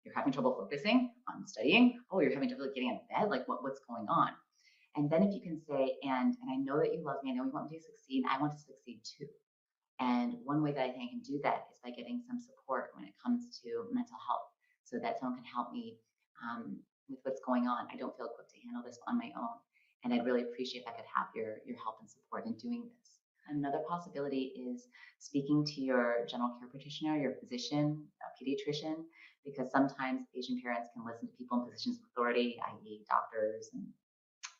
you're having trouble focusing on studying. Oh, you're having trouble getting out of bed. Like what's going on? And then if you can say, and I know that you love me, I know you want me to succeed, I want to succeed too. And one way that I think I can do that is by getting some support when it comes to mental health, so that someone can help me with what's going on. I don't feel equipped to handle this on my own, and I'd really appreciate if I could have your help and support in doing this. Another possibility is speaking to your general care practitioner, your physician, a pediatrician, because sometimes Asian parents can listen to people in positions of authority, i.e. doctors.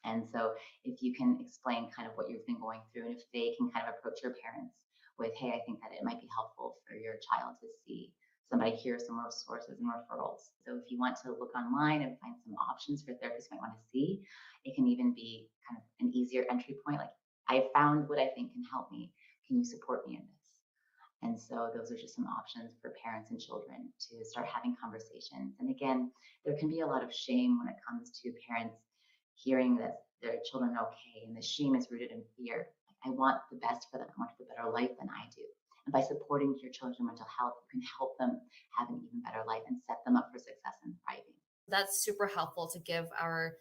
And so if you can explain kind of what you've been going through, and if they can kind of approach your parents with, hey, I think that it might be helpful for your child to see somebody, hear some resources and referrals. So if you want to look online and find some options for therapists you might want to see, it can even be kind of an easier entry point. Like, I found what I think can help me. Can you support me in this? And so those are just some options for parents and children to start having conversations. And again, there can be a lot of shame when it comes to parents hearing that their children are okay, and the shame is rooted in fear. I I want the best for them. I want a better life than I do. And by supporting your children's mental health, you can help them have an even better life and set them up for success and thriving. That's super helpful to give our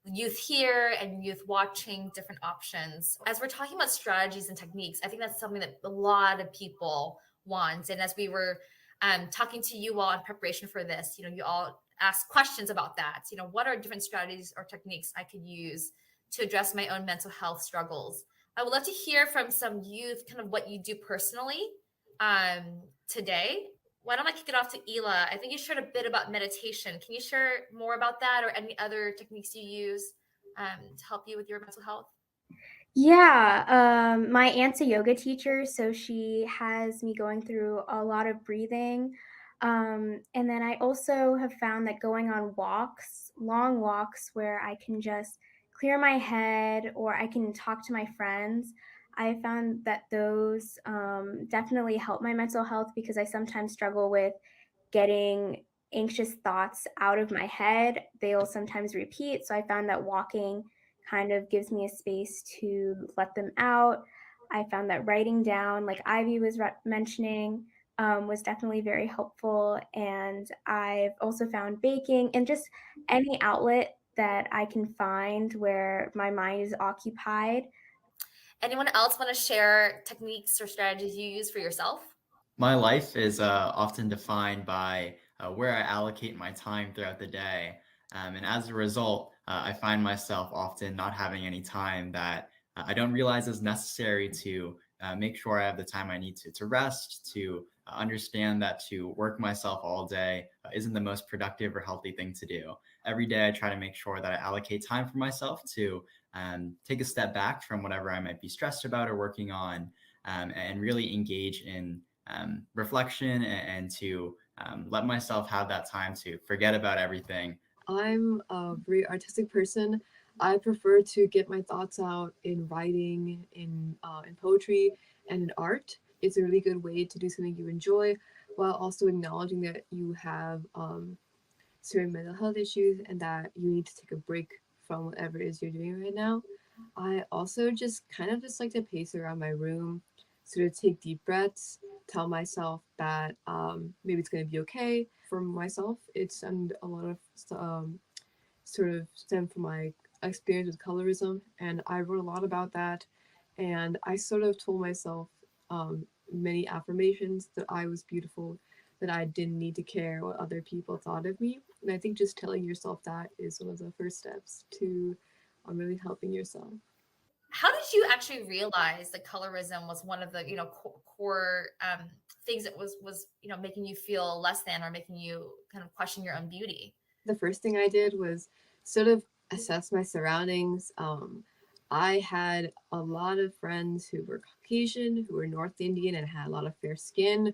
youth here and youth watching different options. As we're talking about strategies and techniques, I think that's something that a lot of people want. And as we were talking to you all in preparation for this, you all asked questions about that. What are different strategies or techniques I could use to address my own mental health struggles? I would love to hear from some youth, kind of what you do personally today. Why don't I kick it off to Ela? I think you shared a bit about meditation. Can you share more about that or any other techniques you use to help you with your mental health? Yeah, my aunt's a yoga teacher, so she has me going through a lot of breathing. And then I also have found that going on walks, long walks where I can just clear my head or I can talk to my friends, I found that those definitely help my mental health because I sometimes struggle with getting anxious thoughts out of my head. They'll sometimes repeat. So I found that walking kind of gives me a space to let them out. I found that writing down, like Ivy was mentioning, was definitely very helpful. And I've also found baking and just any outlet that I can find where my mind is occupied. Anyone else want to share techniques or strategies you use for yourself? My life is often defined by where I allocate my time throughout the day. And as a result, I find myself often not having any time that I don't realize is necessary to make sure I have the time I need to rest, to understand that to work myself all day isn't the most productive or healthy thing to do. Every day, I try to make sure that I allocate time for myself to take a step back from whatever I might be stressed about or working on, and really engage in reflection and to let myself have that time to forget about everything. I'm a very artistic person. I prefer to get my thoughts out in writing, in poetry, and in art. It's a really good way to do something you enjoy while also acknowledging that you have certain mental health issues and that you need to take a break from whatever it is you're doing right now. I also just kind of just like to pace around my room, sort of take deep breaths, tell myself that maybe it's going to be okay. For myself, it's and a lot of sort of stem from my experience with colorism, and I wrote a lot about that. And I sort of told myself many affirmations that I was beautiful, that I didn't need to care what other people thought of me. And I think just telling yourself that is one of the first steps to really helping yourself. How did you actually realize that colorism was one of the core things that was making you feel less than or making you kind of question your own beauty? The first thing I did was sort of assess my surroundings. I had a lot of friends who were Caucasian, who were North Indian, and had a lot of fair skin.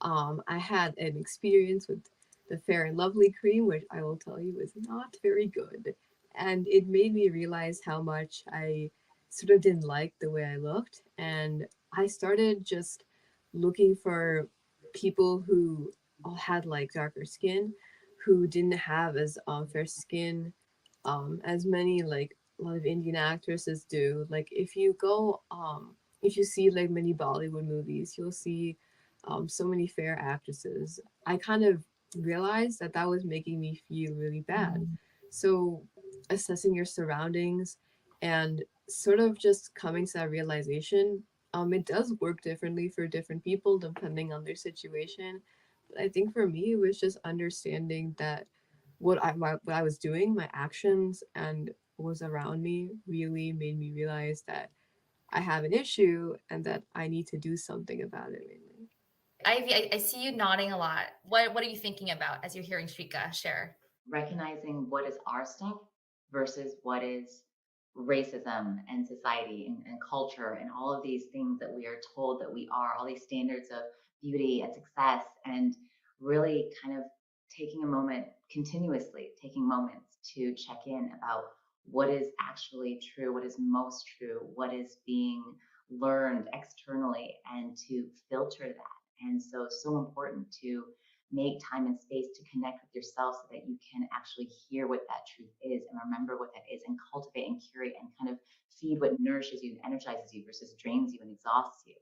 I had an experience with the Fair and Lovely cream, which I will tell you is not very good. And it made me realize how much I sort of didn't like the way I looked. And I started just looking for people who all had like darker skin, who didn't have as fair skin as many like a lot of Indian actresses do. Like if you see like many Bollywood movies, you'll see so many fair actresses. I kind of realized that that was making me feel really bad. So assessing your surroundings and sort of just coming to that realization, it does work differently for different people depending on their situation. But I think for me, it was just understanding that what I was doing, my actions, and what was around me really made me realize that I have an issue and that I need to do something about it. Mainly. Ivy, I see you nodding a lot. What are you thinking about as you're hearing Shrika share? Recognizing what is our stuff versus what is racism and society and culture and all of these things that we are told that we are, all these standards of beauty and success, and really kind of taking a moment, continuously taking moments to check in about what is actually true, what is most true, what is being learned externally, and to filter that. And so important to make time and space to connect with yourself so that you can actually hear what that truth is and remember what that is and cultivate and curate and kind of feed what nourishes you and energizes you versus drains you and exhausts you.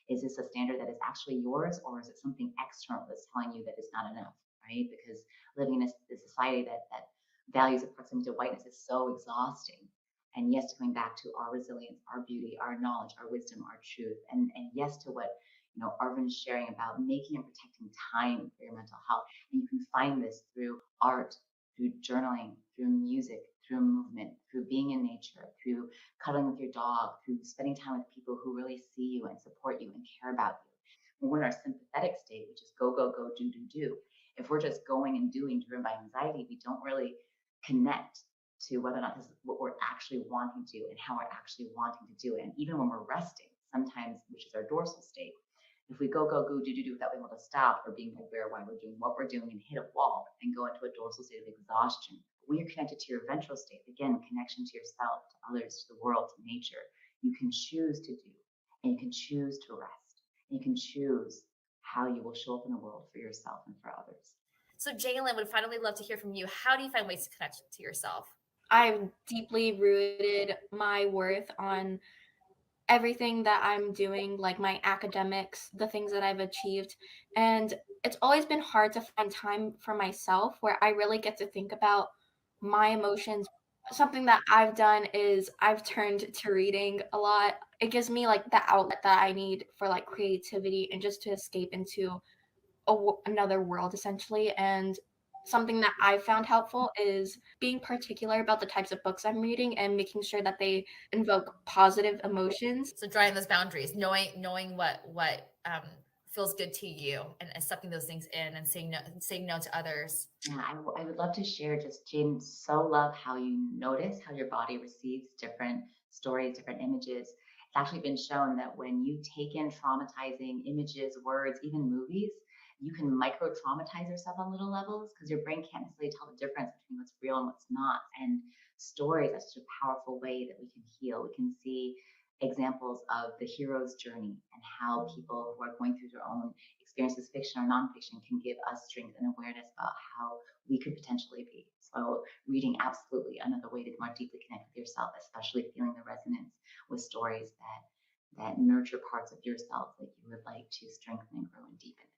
Is this a standard that is actually yours, or is it something external that's telling you that it's not enough, right? Because living in a society that values of proximity to whiteness is so exhausting. And yes, to going back to our resilience, our beauty, our knowledge, our wisdom, our truth, and yes to what Arvind's sharing about making and protecting time for your mental health. And you can find this through art, through journaling, through music, through movement, through being in nature, through cuddling with your dog, through spending time with people who really see you and support you and care about you. When we're in our sympathetic state, which is go, go, go, do, do, do, if we're just going and doing driven by anxiety, we don't really connect to whether or not this is what we're actually wanting to do and how we're actually wanting to do it. And even when we're resting, sometimes, which is our dorsal state, if we go, go, go, do, do, do without being able to stop or being aware why we're doing what we're doing and hit a wall and go into a dorsal state of exhaustion. When you're connected to your ventral state, again, connection to yourself, to others, to the world, to nature, you can choose to do and you can choose to rest. And you can choose how you will show up in the world for yourself and for others. So Jalen, would finally love to hear from you. How do you find ways to connect to yourself? I've deeply rooted my worth on everything that I'm doing, like my academics, the things that I've achieved. And it's always been hard to find time for myself where I really get to think about my emotions. Something that I've done is I've turned to reading a lot. It gives me like the outlet that I need for like creativity and just to escape into another world essentially. And something that I found helpful is being particular about the types of books I'm reading and making sure that they invoke positive emotions. So drawing those boundaries, knowing what feels good to you, and accepting those things in, and saying no to others. Yeah, I would love to share just, Jane, so love how you notice how your body receives different stories, different images. It's actually been shown that when you take in traumatizing images, words, even movies, you can micro traumatize yourself on little levels because your brain can't necessarily tell the difference between what's real and what's not. And stories are such a powerful way that we can heal. We can see examples of the hero's journey and how people who are going through their own experiences, fiction or nonfiction, can give us strength and awareness about how we could potentially be. So reading, absolutely another way to more deeply connect with yourself, especially feeling the resonance with stories that nurture parts of yourself that you would like to strengthen and grow and deepen.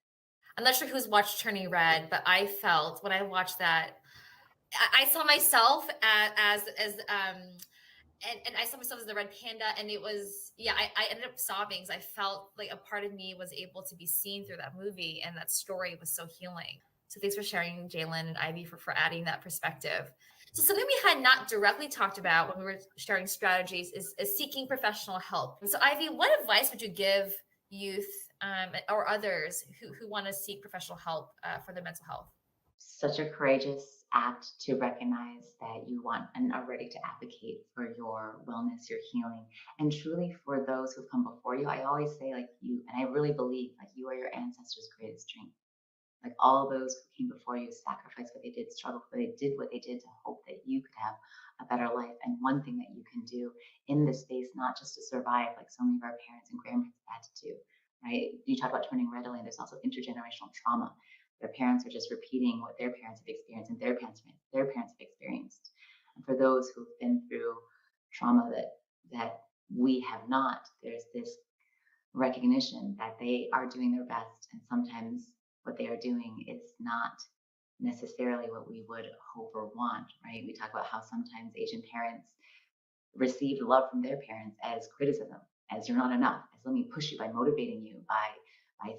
I'm not sure who's watched Turning Red, but I felt when I watched that, I saw myself as and I saw myself as the red panda, and it was, I ended up sobbing because I felt like a part of me was able to be seen through that movie, and that story was so healing. So thanks for sharing, Jalen and Ivy, for adding that perspective. So something we had not directly talked about when we were sharing strategies is seeking professional help. So Ivy, what advice would you give youth or others who want to seek professional help for their mental health? Such a courageous act to recognize that you want and are ready to advocate for your wellness, your healing, and truly for those who've come before you. I always say, like, you, and I really believe, like, you are your ancestors' greatest strength. Like, all those who came before you sacrificed what they did, struggled what they did to hope that you could have a better life. And one thing that you can do in this space, not just to survive like so many of our parents and grandparents had to do, right? You talk about turning red, Elaine, there's also intergenerational trauma. Their parents are just repeating what their parents have experienced and their parents have experienced. And for those who've been through trauma that we have not, there's this recognition that they are doing their best, and sometimes what they are doing is not necessarily what we would hope or want, right? We talk about how sometimes Asian parents received love from their parents as criticism, as you're not enough, as let me push you by motivating you, by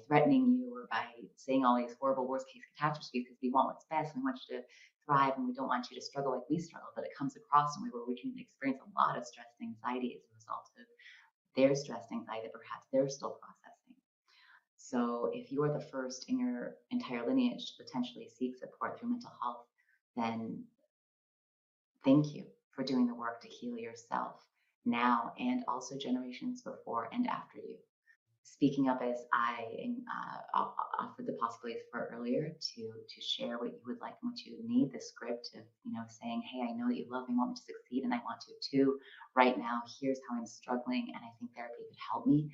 threatening you, or by saying all these horrible worst case catastrophes because we want what's best. We want you to thrive and we don't want you to struggle like we struggle. But it comes across in a way where we can experience a lot of stress and anxiety as a result of their stress and anxiety that perhaps they're still processing. So if you are the first in your entire lineage to potentially seek support through mental health, then thank you for doing the work to heal yourself now and also generations before and after you. Speaking up as I offered the possibilities for earlier to share what you would like and what you need, the script of, saying, hey, I know that you love me, want me to succeed, and I want to too. Right now, here's how I'm struggling, and I think therapy could help me.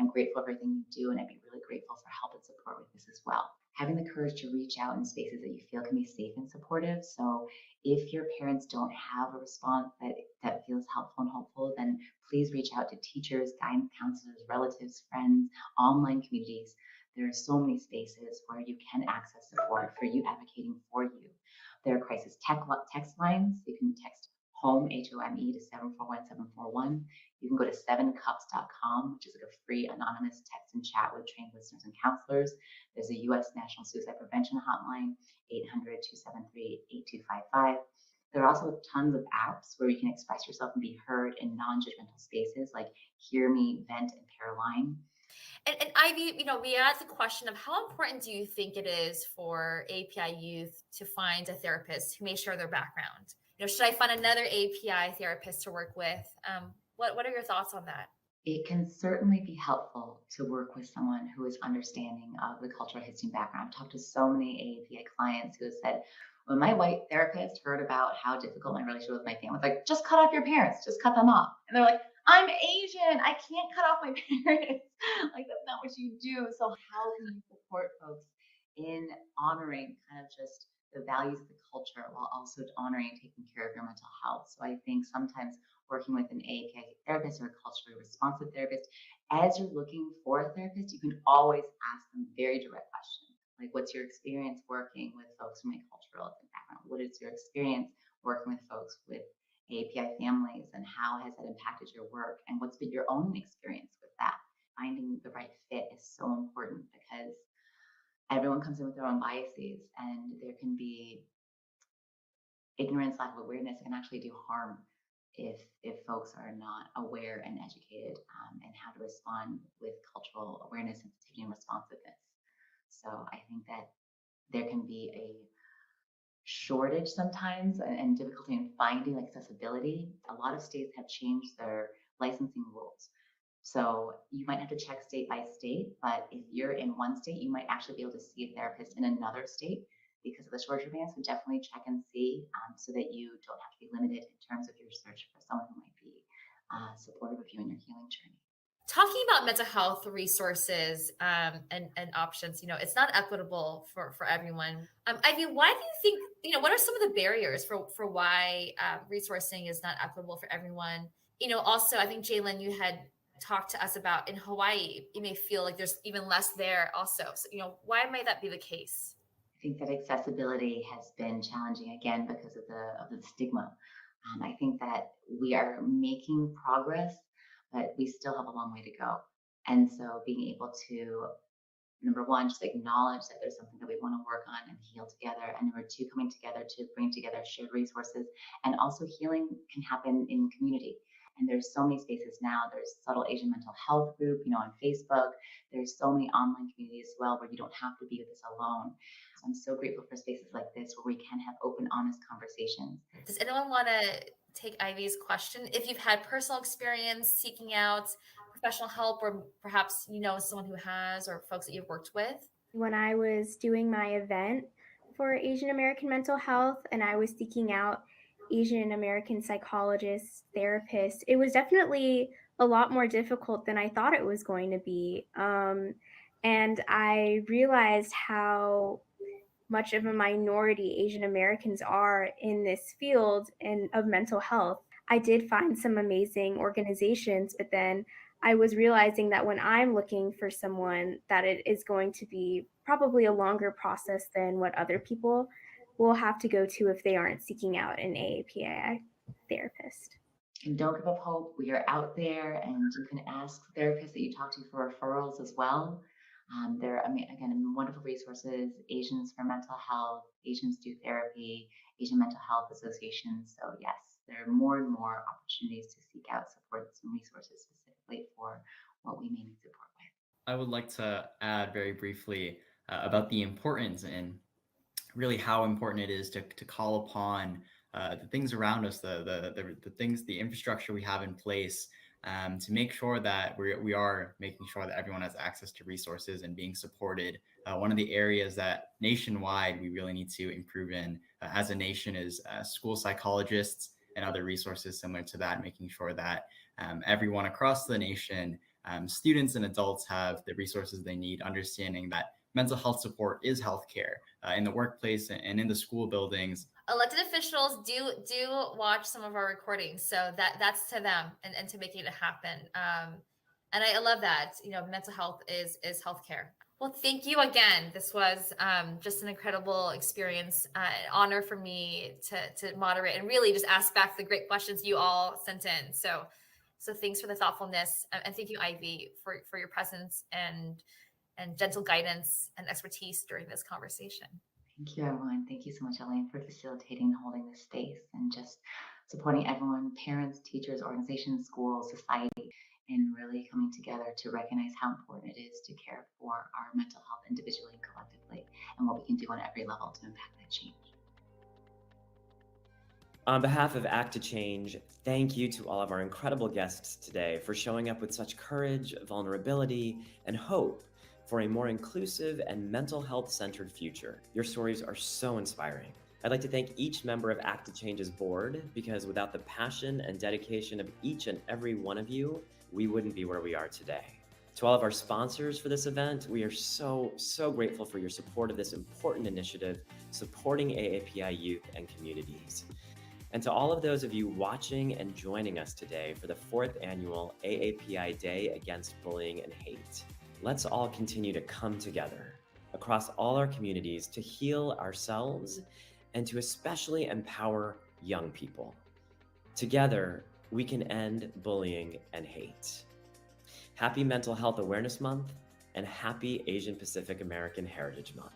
I'm grateful for everything you do, and I'd be really grateful for help and support with this as well. having the courage to reach out in spaces that you feel can be safe and supportive. So if your parents don't have a response that feels helpful and hopeful, then please reach out to teachers, guidance counselors, relatives, friends, online communities. There are so many spaces where you can access support for you advocating for you. There are crisis text lines. You can text HOME, HOME, to 741-741. You can go to 7cups.com, which is like a free anonymous text and chat with trained listeners and counselors. There's a U.S. National Suicide Prevention Hotline, 800-273-8255. There are also tons of apps where you can express yourself and be heard in non-judgmental spaces like Hear Me, Vent, and Paraline. And Ivy, we asked the question of how important do you think it is for API youth to find a therapist who may share their background? Should I find another API therapist to work with? What are your thoughts on that? It can certainly be helpful to work with someone who is understanding of the cultural history and background. I've talked to so many AAPI clients who have said, when my white therapist heard about how difficult my relationship with my family was, like, just cut off your parents, just cut them off. And they're like, I'm Asian, I can't cut off my parents. Like, that's not what you do. So how can you support folks in honoring kind of just the values of the culture while also honoring and taking care of your mental health? So I think sometimes working with an AAPI therapist or a culturally responsive therapist, as you're looking for a therapist, you can always ask them very direct questions. Like, what's your experience working with folks from a cultural background? What is your experience working with folks with API families, and how has that impacted your work? And what's been your own experience with that? Finding the right fit is so important because everyone comes in with their own biases, and there can be ignorance, lack of awareness can actually do harm if folks are not aware and educated and how to respond with cultural awareness, sensitivity, and responsiveness. So I think that there can be a shortage sometimes and difficulty in finding accessibility. A lot of states have changed their licensing rules. So you might have to check state by state, but if you're in one state, you might actually be able to see a therapist in another state because of the shortage of advance. So definitely check and see so that you don't have to be limited in terms of your search for someone who might be supportive of you in your healing journey. Talking about mental health resources and options, it's not equitable for everyone. Ivy, why do you think, what are some of the barriers for why resourcing is not equitable for everyone? Also, I think, Jalen, you had talked to us about in Hawaii, you may feel like there's even less there also. So, why might that be the case? I think that accessibility has been challenging again because of the stigma. I think that we are making progress, but we still have a long way to go. And so being able to, number one, just acknowledge that there's something that we want to work on and heal together. And number two, coming together to bring together shared resources. And also healing can happen in community. And there's so many spaces now. There's Subtle Asian Mental Health Group, on Facebook. There's so many online communities as well where you don't have to be with this alone. So I'm so grateful for spaces like this where we can have open, honest conversations. Does anyone want to take Ivy's question? If you've had personal experience seeking out professional help, or perhaps someone who has, or folks that you've worked with? When I was doing my event for Asian American mental health and I was seeking out Asian American psychologists, therapists, it was definitely a lot more difficult than I thought it was going to be. And I realized how much of a minority Asian Americans are in this field of mental health. I did find some amazing organizations, but then I was realizing that when I'm looking for someone, that it is going to be probably a longer process than what other people will have to go to if they aren't seeking out an AAPI therapist. And don't give up hope. We are out there, and you can ask therapists that you talk to for referrals as well. There are, again, wonderful resources, Asians for Mental Health, Asians Do Therapy, Asian Mental Health Associations. So yes, there are more and more opportunities to seek out supports and resources specifically for what we may need support with. I would like to add very briefly about the importance and really how important it is to call upon the things around us, the things, the infrastructure we have in place to make sure that we are making sure that everyone has access to resources and being supported. One of the areas that nationwide we really need to improve in as a nation is school psychologists and other resources similar to that, making sure that everyone across the nation, students and adults, have the resources they need, understanding that mental health support is healthcare in the workplace and in the school buildings. Elected officials do watch some of our recordings, so that's to them and to making it happen. And I love that, mental health is healthcare. Well, thank you again. This was just an incredible experience, an honor for me to moderate and really just ask back the great questions you all sent in. So thanks for the thoughtfulness, and thank you, Ivy, for your presence and gentle guidance and expertise during this conversation. Thank you, everyone. Thank you so much, Elaine, for facilitating and holding this space and just supporting everyone, parents, teachers, organizations, schools, society, and really coming together to recognize how important it is to care for our mental health individually and collectively, and what we can do on every level to impact that change. On behalf of Act to Change, thank you to all of our incredible guests today for showing up with such courage, vulnerability, and hope for a more inclusive and mental health-centered future. Your stories are so inspiring. I'd like to thank each member of Act to Change's board, because without the passion and dedication of each and every one of you, we wouldn't be where we are today. To all of our sponsors for this event, we are so grateful for your support of this important initiative, supporting AAPI youth and communities. And to all of those of you watching and joining us today for the 4th annual AAPI Day Against Bullying and Hate, let's all continue to come together across all our communities to heal ourselves and to especially empower young people. Together, we can end bullying and hate. Happy Mental Health Awareness Month and happy Asian Pacific American Heritage Month.